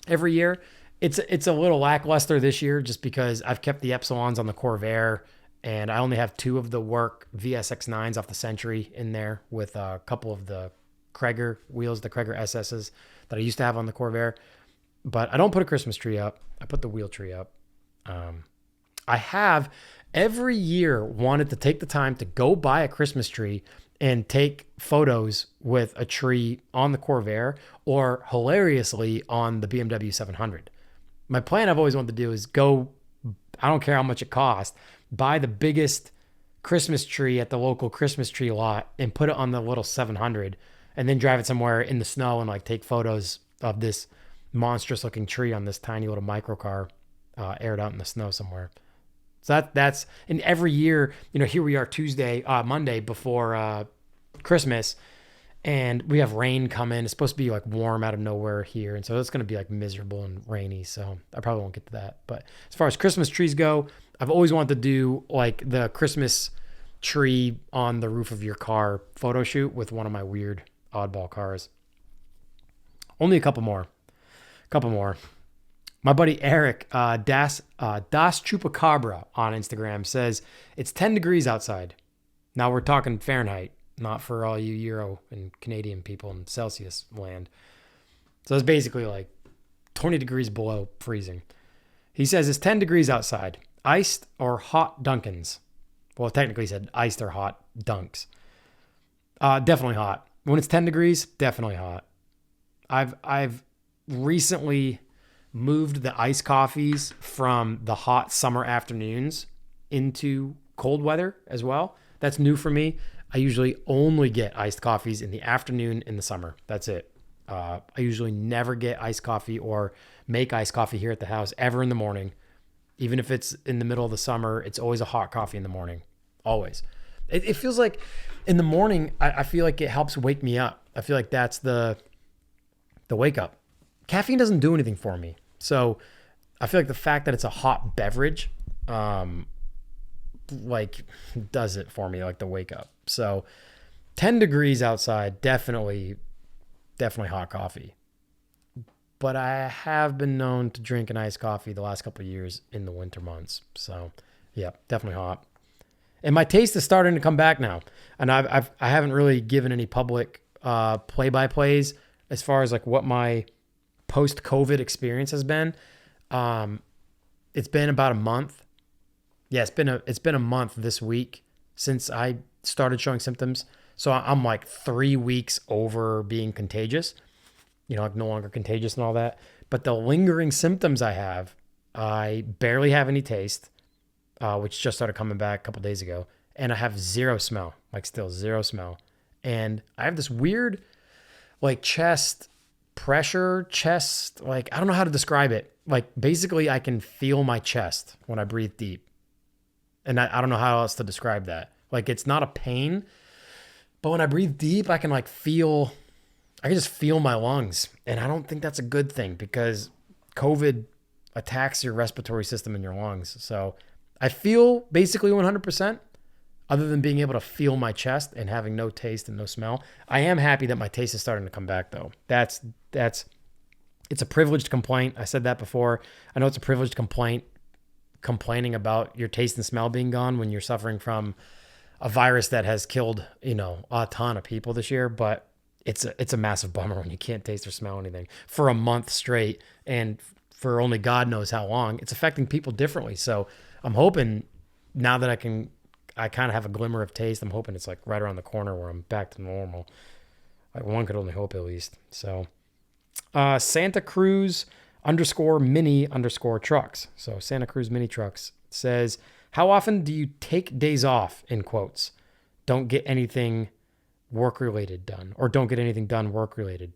every year. It's a little lackluster this year just because I've kept the Epsilons on the Corvair, and I only have 2 of the work VSX9s off the Century in there with a couple of the Kreger wheels, the Kreger SSs that I used to have on the Corvair. But I don't put a Christmas tree up. I put the wheel tree up. I have every year wanted to take the time to go buy a Christmas tree and take photos with a tree on the Corvair or hilariously on the BMW 700. My plan I've always wanted to do is go, I don't care how much it costs, buy the biggest Christmas tree at the local Christmas tree lot and put it on the little 700 and then drive it somewhere in the snow and like take photos of this monstrous looking tree on this tiny little microcar aired out in the snow somewhere. So that's, and every year, here we are Monday before Christmas, and we have rain coming. It's supposed to be like warm out of nowhere here. And so it's going to be like miserable and rainy. So I probably won't get to that. But as far as Christmas trees go, I've always wanted to do like the Christmas tree on the roof of your car photo shoot with one of my weird oddball cars. Only a couple more. My buddy Eric, Das Chupacabra on Instagram says, it's 10 degrees outside. Now we're talking Fahrenheit, not for all you Euro and Canadian people in Celsius land. So it's basically like 20 degrees below freezing. He says it's 10 degrees outside. Iced or hot Dunkins? Well, technically he said iced or hot dunks. Definitely hot. When it's 10 degrees, definitely hot. I've recently moved the iced coffees from the hot summer afternoons into cold weather as well. That's new for me. I usually only get iced coffees in the afternoon in the summer. That's it. I usually never get iced coffee or make iced coffee here at the house ever in the morning. Even if it's in the middle of the summer, it's always a hot coffee in the morning. Always. It feels like in the morning, I feel like it helps wake me up. I feel like that's the wake up. Caffeine doesn't do anything for me. So I feel like the fact that it's a hot beverage, like does it for me, like the wake up. So 10 degrees outside, definitely hot coffee. But I have been known to drink an iced coffee the last couple of years in the winter months. So yeah, definitely hot. And my taste is starting to come back now. And I haven't really given any public play-by-plays as far as like what my post-COVID experience has been. It's been about a month. Yeah, it's been a month this week since I started showing symptoms. So I'm like 3 weeks over being contagious, like no longer contagious and all that. But the lingering symptoms I barely have any taste, which just started coming back a couple days ago. And I have zero smell, like still zero smell. And I have this weird like chest pressure, like, I don't know how to describe it. Like basically I can feel my chest when I breathe deep. And I don't know how else to describe that. Like it's not a pain, but when I breathe deep, I can just feel my lungs. And I don't think that's a good thing because COVID attacks your respiratory system in your lungs. So I feel basically 100%. Other than being able to feel my chest and having no taste and no smell. I am happy that my taste is starting to come back though. It's a privileged complaint. I said that before. I know it's a privileged complaint, complaining about your taste and smell being gone when you're suffering from a virus that has killed, a ton of people this year, but it's a massive bummer when you can't taste or smell anything for a month straight and for only God knows how long. It's affecting people differently. So I'm hoping now that I kind of have a glimmer of taste. I'm hoping it's like right around the corner where I'm back to normal. Like one could only hope at least. So, Santa Cruz _mini_trucks. So Santa Cruz mini trucks says, how often do you take days off in quotes? Don't get anything work related done or don't get anything done work related.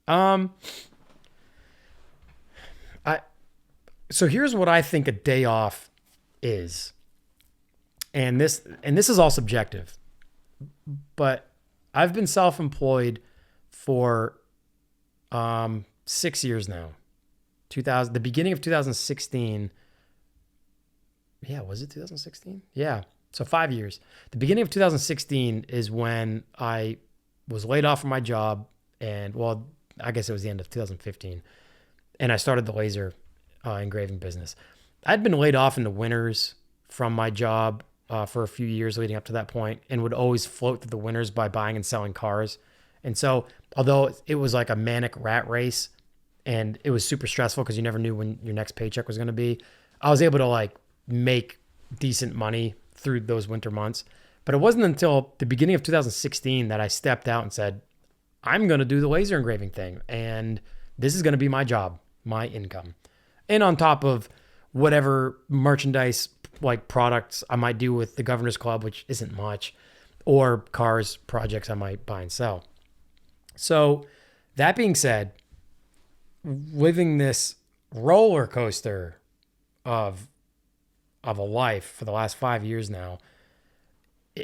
So here's what I think a day off is. And this is all subjective, but I've been self-employed for 6 years now. The beginning of 2016. Yeah, was it 2016? Yeah. So 5 years. The beginning of 2016 is when I was laid off from my job And well, I guess it was the end of 2015. And I started the laser engraving business. I'd been laid off in the winters from my job for a few years leading up to that point, and would always float through the winters by buying and selling cars. And so, although it was like a manic rat race and it was super stressful because you never knew when your next paycheck was going to be, I was able to like make decent money through those winter months. But it wasn't until the beginning of 2016 that I stepped out and said, I'm going to do the laser engraving thing. And this is going to be my job, my income. And on top of whatever merchandise like products I might do with the Governor's Club, which isn't much, or cars projects I might buy and sell. So that being said, living this roller coaster of a life for the last 5 years now,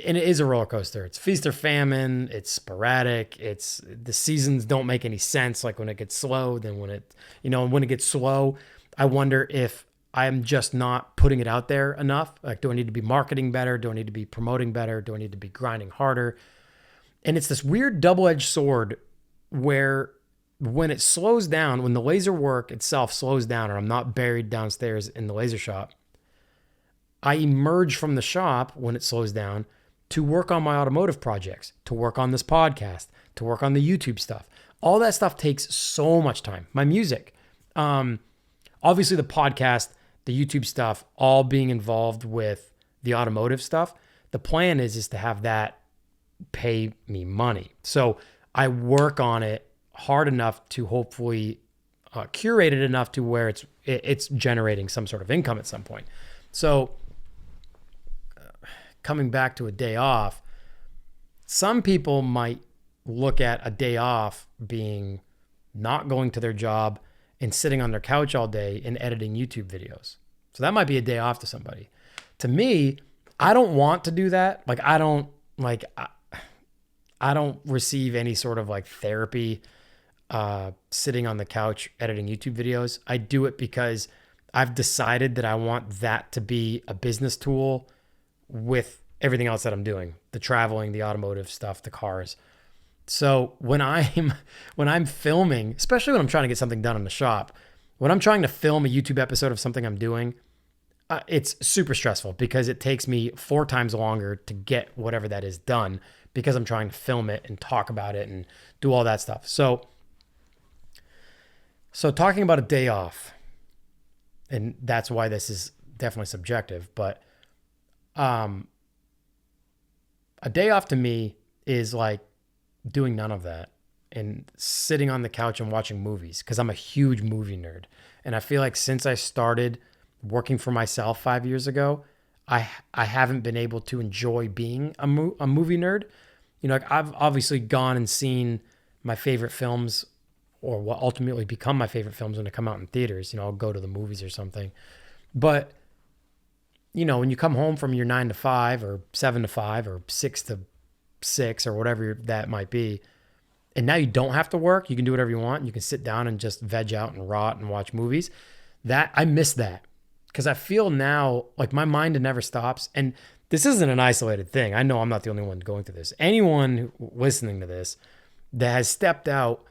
and it is a roller coaster. It's feast or famine. It's sporadic. It's the seasons don't make any sense. Like when it gets slow, then when it gets slow, I wonder if I'm just not putting it out there enough. Like, do I need to be marketing better? Do I need to be promoting better? Do I need to be grinding harder? And it's this weird double-edged sword where when it slows down, when the laser work itself slows down, or I'm not buried downstairs in the laser shop, I emerge from the shop when it slows down to work on my automotive projects, to work on this podcast, to work on the YouTube stuff. All that stuff takes so much time. My music, obviously the podcast, the YouTube stuff, all being involved with the automotive stuff. The plan is to have that pay me money. So I work on it hard enough to hopefully curate it enough to where it's generating some sort of income at some point. So coming back to a day off, some people might look at a day off being not going to their job and sitting on their couch all day and editing YouTube videos. So that might be a day off to somebody. To me, I don't want to do that. Like I don't receive any sort of like therapy sitting on the couch editing YouTube videos. I do it because I've decided that I want that to be a business tool with everything else that I'm doing, the traveling, the automotive stuff, the cars. So when I'm filming, especially when I'm trying to get something done in the shop, when I'm trying to film a YouTube episode of something I'm doing, it's super stressful because it takes me 4 times longer to get whatever that is done because I'm trying to film it and talk about it and do all that stuff. So talking about a day off, and that's why this is definitely subjective, but a day off to me is like doing none of that and sitting on the couch and watching movies because I'm a huge movie nerd. And I feel like since I started working for myself 5 years ago, I haven't been able to enjoy being a movie nerd. You know, like I've obviously gone and seen my favorite films or what ultimately become my favorite films when they come out in theaters. You know, I'll go to the movies or something. But, you know, when you come home from your 9 to 5 or 7 to 5 or 6 to 6 or whatever that might be, and now you don't have to work, you can do whatever you want. You can sit down and just veg out and rot and watch movies. That I miss that because I feel now like my mind never stops. And this isn't an isolated thing. I know I'm not the only one going through this. Anyone listening to this that has stepped out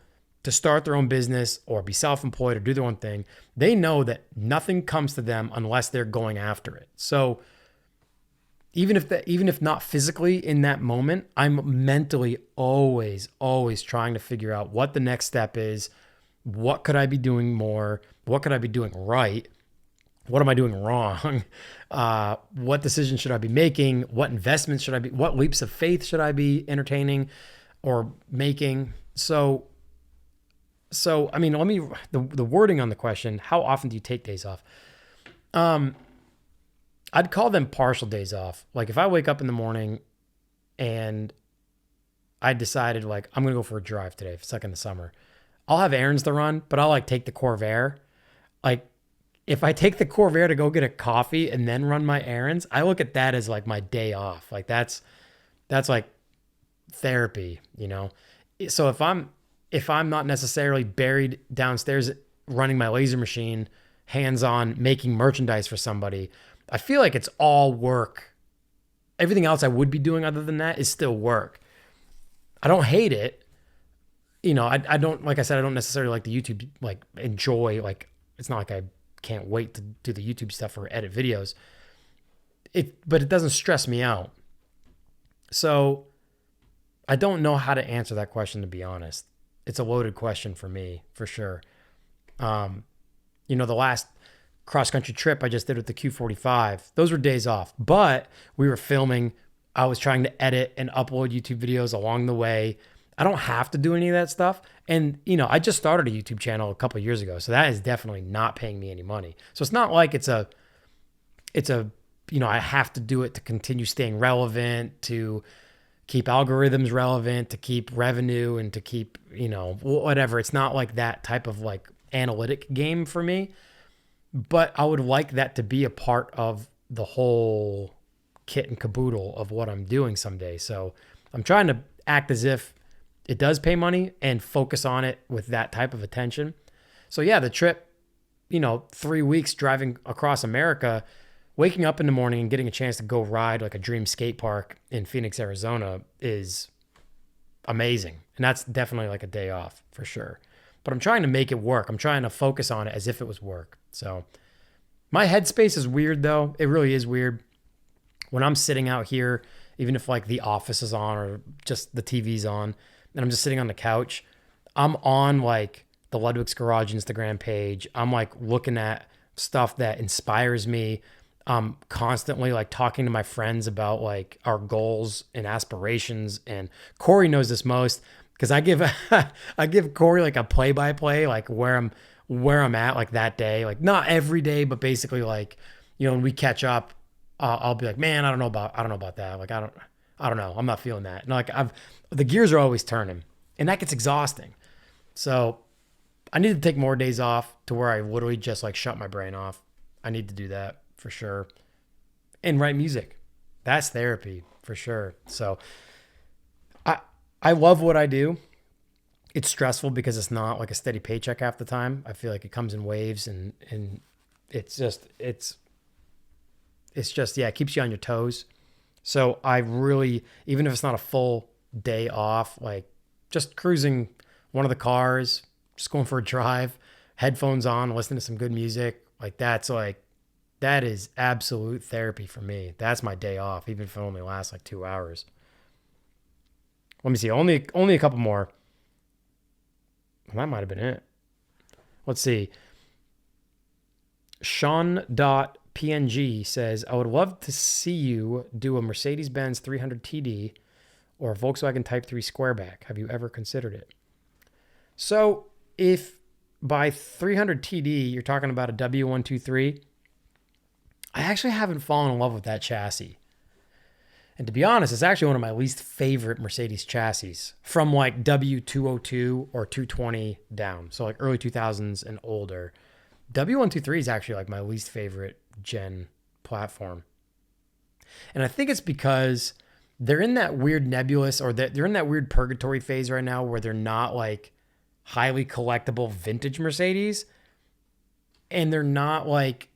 to start their own business or be self-employed or do their own thing, they know that nothing comes to them unless they're going after it. So even if not physically in that moment, I'm mentally always trying to figure out what the next step is. What could I be doing more? What could I be doing right? What am I doing wrong? What decisions should I be making? What investments should I be? What leaps of faith should I be entertaining or making? So I mean, the wording on the question, how often do you take days off? I'd call them partial days off. Like if I wake up in the morning and I decided like, I'm going to go for a drive today, if it's like in the summer, I'll have errands to run, but I'll like take the Corvair. Like if I take the Corvair to go get a coffee and then run my errands, I look at that as like my day off. Like that's like therapy, you know? So if I'm not necessarily buried downstairs running my laser machine, hands-on, making merchandise for somebody, I feel like it's all work. Everything else I would be doing other than that is still work. I don't hate it. I don't, like I said, I don't necessarily like the YouTube, like enjoy, like, it's not like I can't wait to do the YouTube stuff or edit videos. But it doesn't stress me out. So I don't know how to answer that question, to be honest. It's a loaded question for me, for sure. The last cross country trip I just did with the Q45, those were days off, but we were filming. I was trying to edit and upload YouTube videos along the way. I don't have to do any of that stuff. And, I just started a YouTube channel a couple of years ago. So that is definitely not paying me any money. So it's not like I have to do it to continue staying relevant, to keep algorithms relevant, to keep revenue, and to keep, whatever. It's not like that type of like analytic game for me, but I would like that to be a part of the whole kit and caboodle of what I'm doing someday. So I'm trying to act as if it does pay money and focus on it with that type of attention. So yeah, the trip, 3 weeks driving across America, waking up in the morning and getting a chance to go ride like a dream skate park in Phoenix, Arizona is amazing. And that's definitely like a day off for sure. But I'm trying to make it work. I'm trying to focus on it as if it was work. So my headspace is weird though. It really is weird. When I'm sitting out here, even if like the office is on or just the TV's on, and I'm just sitting on the couch, I'm on like the Ludwig's Garage Instagram page. I'm like looking at stuff that inspires me. I'm constantly like talking to my friends about like our goals and aspirations. And Corey knows this most because I give Corey like a play-by-play, like where I'm at like that day, like not every day, but basically like, when we catch up, I'll be like, man, I don't know about that. Like, I don't know. I'm not feeling that. And like the gears are always turning and that gets exhausting. So I need to take more days off to where I literally just like shut my brain off. I need to do that for sure. And write music. That's therapy for sure. So I love what I do. It's stressful because it's not like a steady paycheck half the time. I feel like it comes in waves and it's just, it keeps you on your toes. So I really, even if it's not a full day off, like just cruising one of the cars, just going for a drive, headphones on, listening to some good music, that is absolute therapy for me. That's my day off, even if it only lasts like 2 hours. Let me see. Only a couple more. Well, that might have been it. Let's see. Sean.png says, I would love to see you do a Mercedes-Benz 300 TD or a Volkswagen Type 3 Squareback. Have you ever considered it? So if by 300 TD, you're talking about a W123, I actually haven't fallen in love with that chassis. And to be honest, it's actually one of my least favorite Mercedes chassis from like W202 or 220 down. So like early 2000s and older. W123 is actually like my least favorite gen platform. And I think it's because they're in that weird nebulous or they're in that weird purgatory phase right now where they're not like highly collectible vintage Mercedes. And they're not like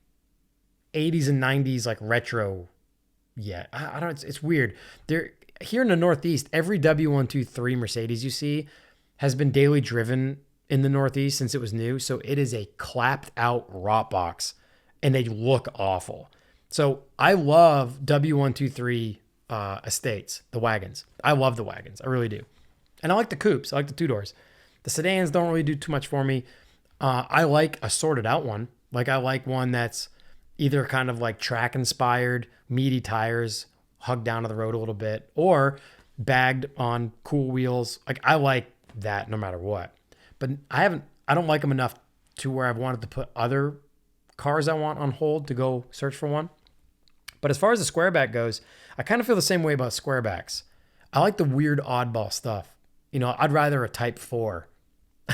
80s and 90s like retro yet. I don't, it's weird. They're here in the Northeast, every W123 Mercedes you see has been daily driven in the Northeast since it was new. So it is a clapped out rot box and they look awful. So I love W123 estates, the wagons. I love the wagons. I really do. And I like the coupes. I like the two doors. The sedans don't really do too much for me. I like a sorted out one. Like I like one that's either kind of like track inspired, meaty tires, hugged down to the road a little bit, or bagged on cool wheels. Like I like that no matter what. But I don't like them enough to where I've wanted to put other cars I want on hold to go search for one. But as far as the squareback goes, I kind of feel the same way about squarebacks. I like the weird oddball stuff. I'd rather a Type 4.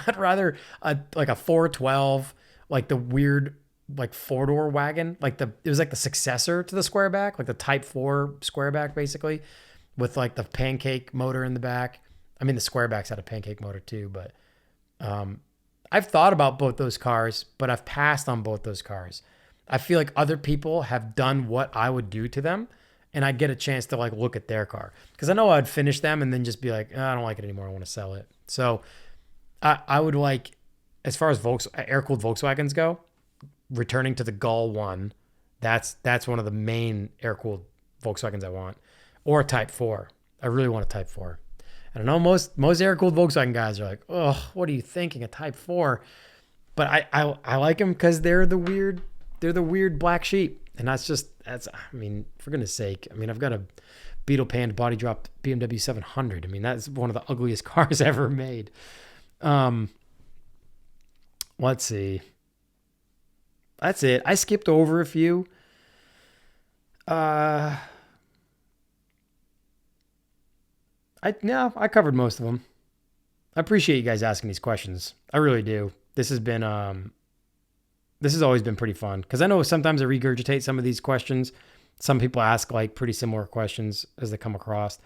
I'd rather like a 412, like the weird like four-door wagon. It was like the successor to the squareback, like the Type 4 squareback basically, with like the pancake motor in the back. I mean, the squarebacks had a pancake motor too, but I've thought about both those cars, but I've passed on both those cars. I feel like other people have done what I would do to them, and I'd get a chance to like look at their car because I know I'd finish them and then just be like, oh, I don't like it anymore. I want to sell it. So I would like, as far as air-cooled Volkswagens go, returning to the Gull one. That's one of the main air-cooled Volkswagens I want, or a Type 4. I really want a Type 4. And I know most air-cooled Volkswagen guys are like, oh, what are you thinking, a Type 4? But I like them because they're the weird black sheep. And I mean, for goodness sake, I mean, I've got a Beetle Pan body dropped BMW 700. I mean, that's one of the ugliest cars ever made. Let's see. That's it. I skipped over a few. Uh, I covered most of them. I appreciate you guys asking these questions. I really do. This has always been pretty fun because I know sometimes I regurgitate some of these questions. Some people ask like pretty similar questions as they come across.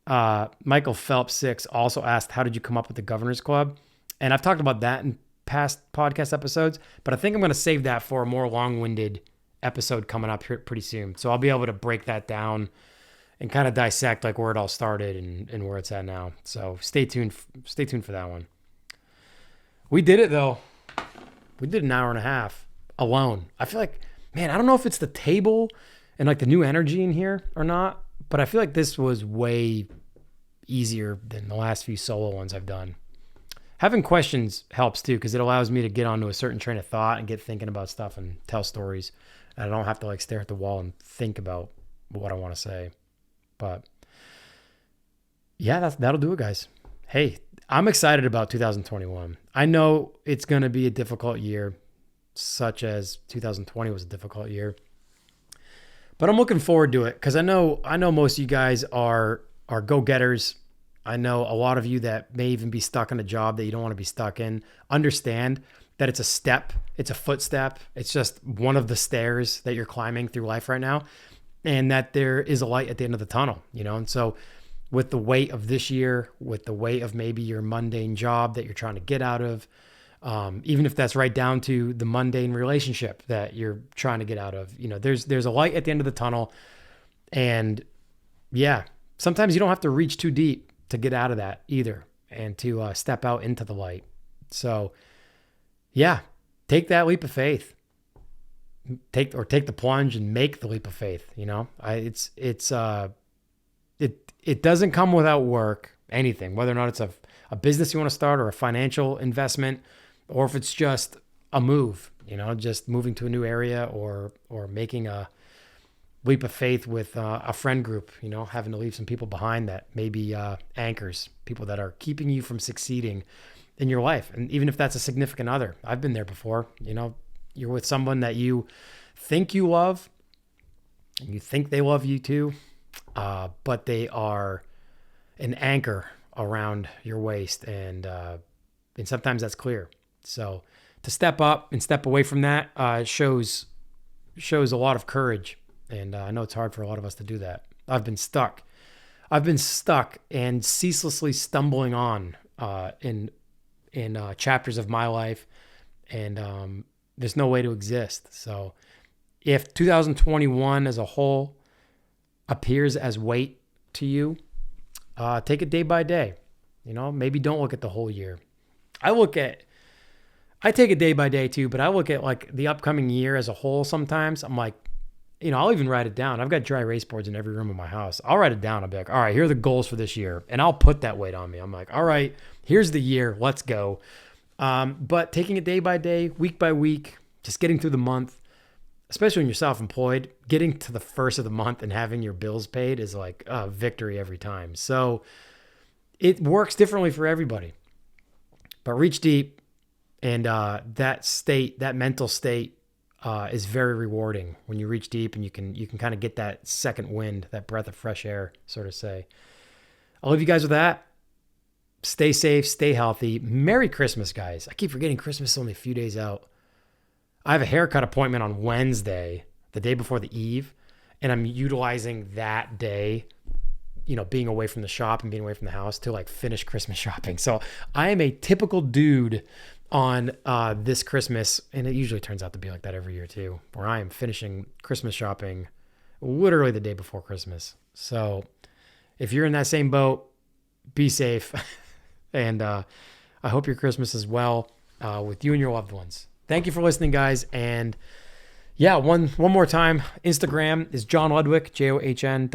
Michael Phelps 6 also asked, how did you come up with the Governor's Club? And I've talked about that in past podcast episodes, but I think I'm going to save that for a more long-winded episode coming up here pretty soon. So I'll be able to break that down and kind of dissect like where it all started and where it's at now. So stay tuned for that one. We did it though. We did an hour and a half alone. I feel like, man, I don't know if it's the table and like the new energy in here or not, but I feel like this was way easier than the last few solo ones I've done. Having questions helps too, because it allows me to get onto a certain train of thought and get thinking about stuff and tell stories. And I don't have to like stare at the wall and think about what I want to say. But yeah, that'll do it, guys. Hey, I'm excited about 2021. I know it's going to be a difficult year, such as 2020 was a difficult year. But I'm looking forward to it because I know most of you guys are go-getters. I know a lot of you that may even be stuck in a job that you don't want to be stuck in. Understand that it's a step, it's a footstep. It's just one of the stairs that you're climbing through life right now, and that there is a light at the end of the tunnel, you know? And so with the weight of this year, with the weight of maybe your mundane job that you're trying to get out of, even if that's right down to the mundane relationship that you're trying to get out of, you know, there's a light at the end of the tunnel. And yeah, sometimes you don't have to reach too deep to get out of that either and to step out into the light. So yeah, take that leap of faith. Take the plunge and make the leap of faith. You know, it doesn't come without work, anything, whether or not it's a business you want to start or a financial investment, or if it's just a move, you know, just moving to a new area or making a leap of faith with a friend group, you know, having to leave some people behind that may be anchors, people that are keeping you from succeeding in your life. And even if that's a significant other, I've been there before, you know, you're with someone that you think you love and you think they love you too, but they are an anchor around your waist. And sometimes that's clear. So to step up and step away from that shows a lot of courage. And I know it's hard for a lot of us to do that. I've been stuck and ceaselessly stumbling on in chapters of my life. And there's no way to exist. So if 2021 as a whole appears as weight to you, take it day by day. You know, maybe don't look at the whole year. I take it day by day too, but I look at like the upcoming year as a whole sometimes. I'm like, you know, I'll even write it down. I've got dry erase boards in every room of my house. I'll write it down. I'll be like, all right, here are the goals for this year. And I'll put that weight on me. I'm like, all right, here's the year. Let's go. But taking it day by day, week by week, just getting through the month, especially when you're self-employed, getting to the first of the month and having your bills paid is like a victory every time. So it works differently for everybody. But reach deep, and that mental state is very rewarding when you reach deep and you can kind of get that second wind, that breath of fresh air, sort of say. I'll leave you guys with that. Stay safe, stay healthy. Merry Christmas, guys. I keep forgetting Christmas is only a few days out. I have a haircut appointment on Wednesday, the day before the eve, and I'm utilizing that day, you know, being away from the shop and being away from the house to like finish Christmas shopping. So I am a typical dude on this Christmas, and it usually turns out to be like that every year too, where I am finishing Christmas shopping literally the day before Christmas. So if you're in that same boat, be safe, and I hope your Christmas is well with you and your loved ones. Thank you for listening, guys. And yeah, one more time. Instagram is John Ludwick, JOHN.LUDWICK.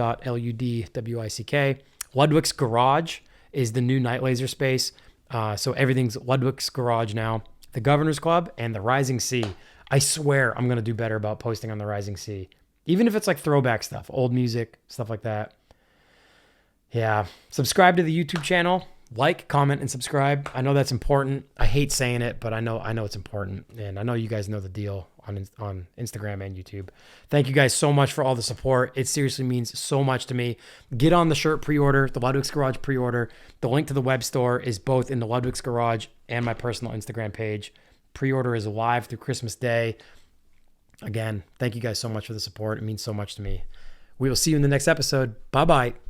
Ludwig's Garage is the new Night Laser space. So everything's Ludwig's Garage now. The Governor's Club and the Rising Sea. I swear I'm going to do better about posting on the Rising Sea. Even if it's like throwback stuff, old music, stuff like that. Yeah. Subscribe to the YouTube channel. Like, comment, and subscribe. I know that's important. I hate saying it, but I know it's important. And I know you guys know the deal on Instagram and YouTube. Thank you guys so much for all the support. It seriously means so much to me. Get on the shirt pre-order, the Ludwig's Garage pre-order. The link to the web store is both in the Ludwig's Garage and my personal Instagram page. Pre-order is live through Christmas Day. Again, thank you guys so much for the support. It means so much to me. We will see you in the next episode. Bye-bye.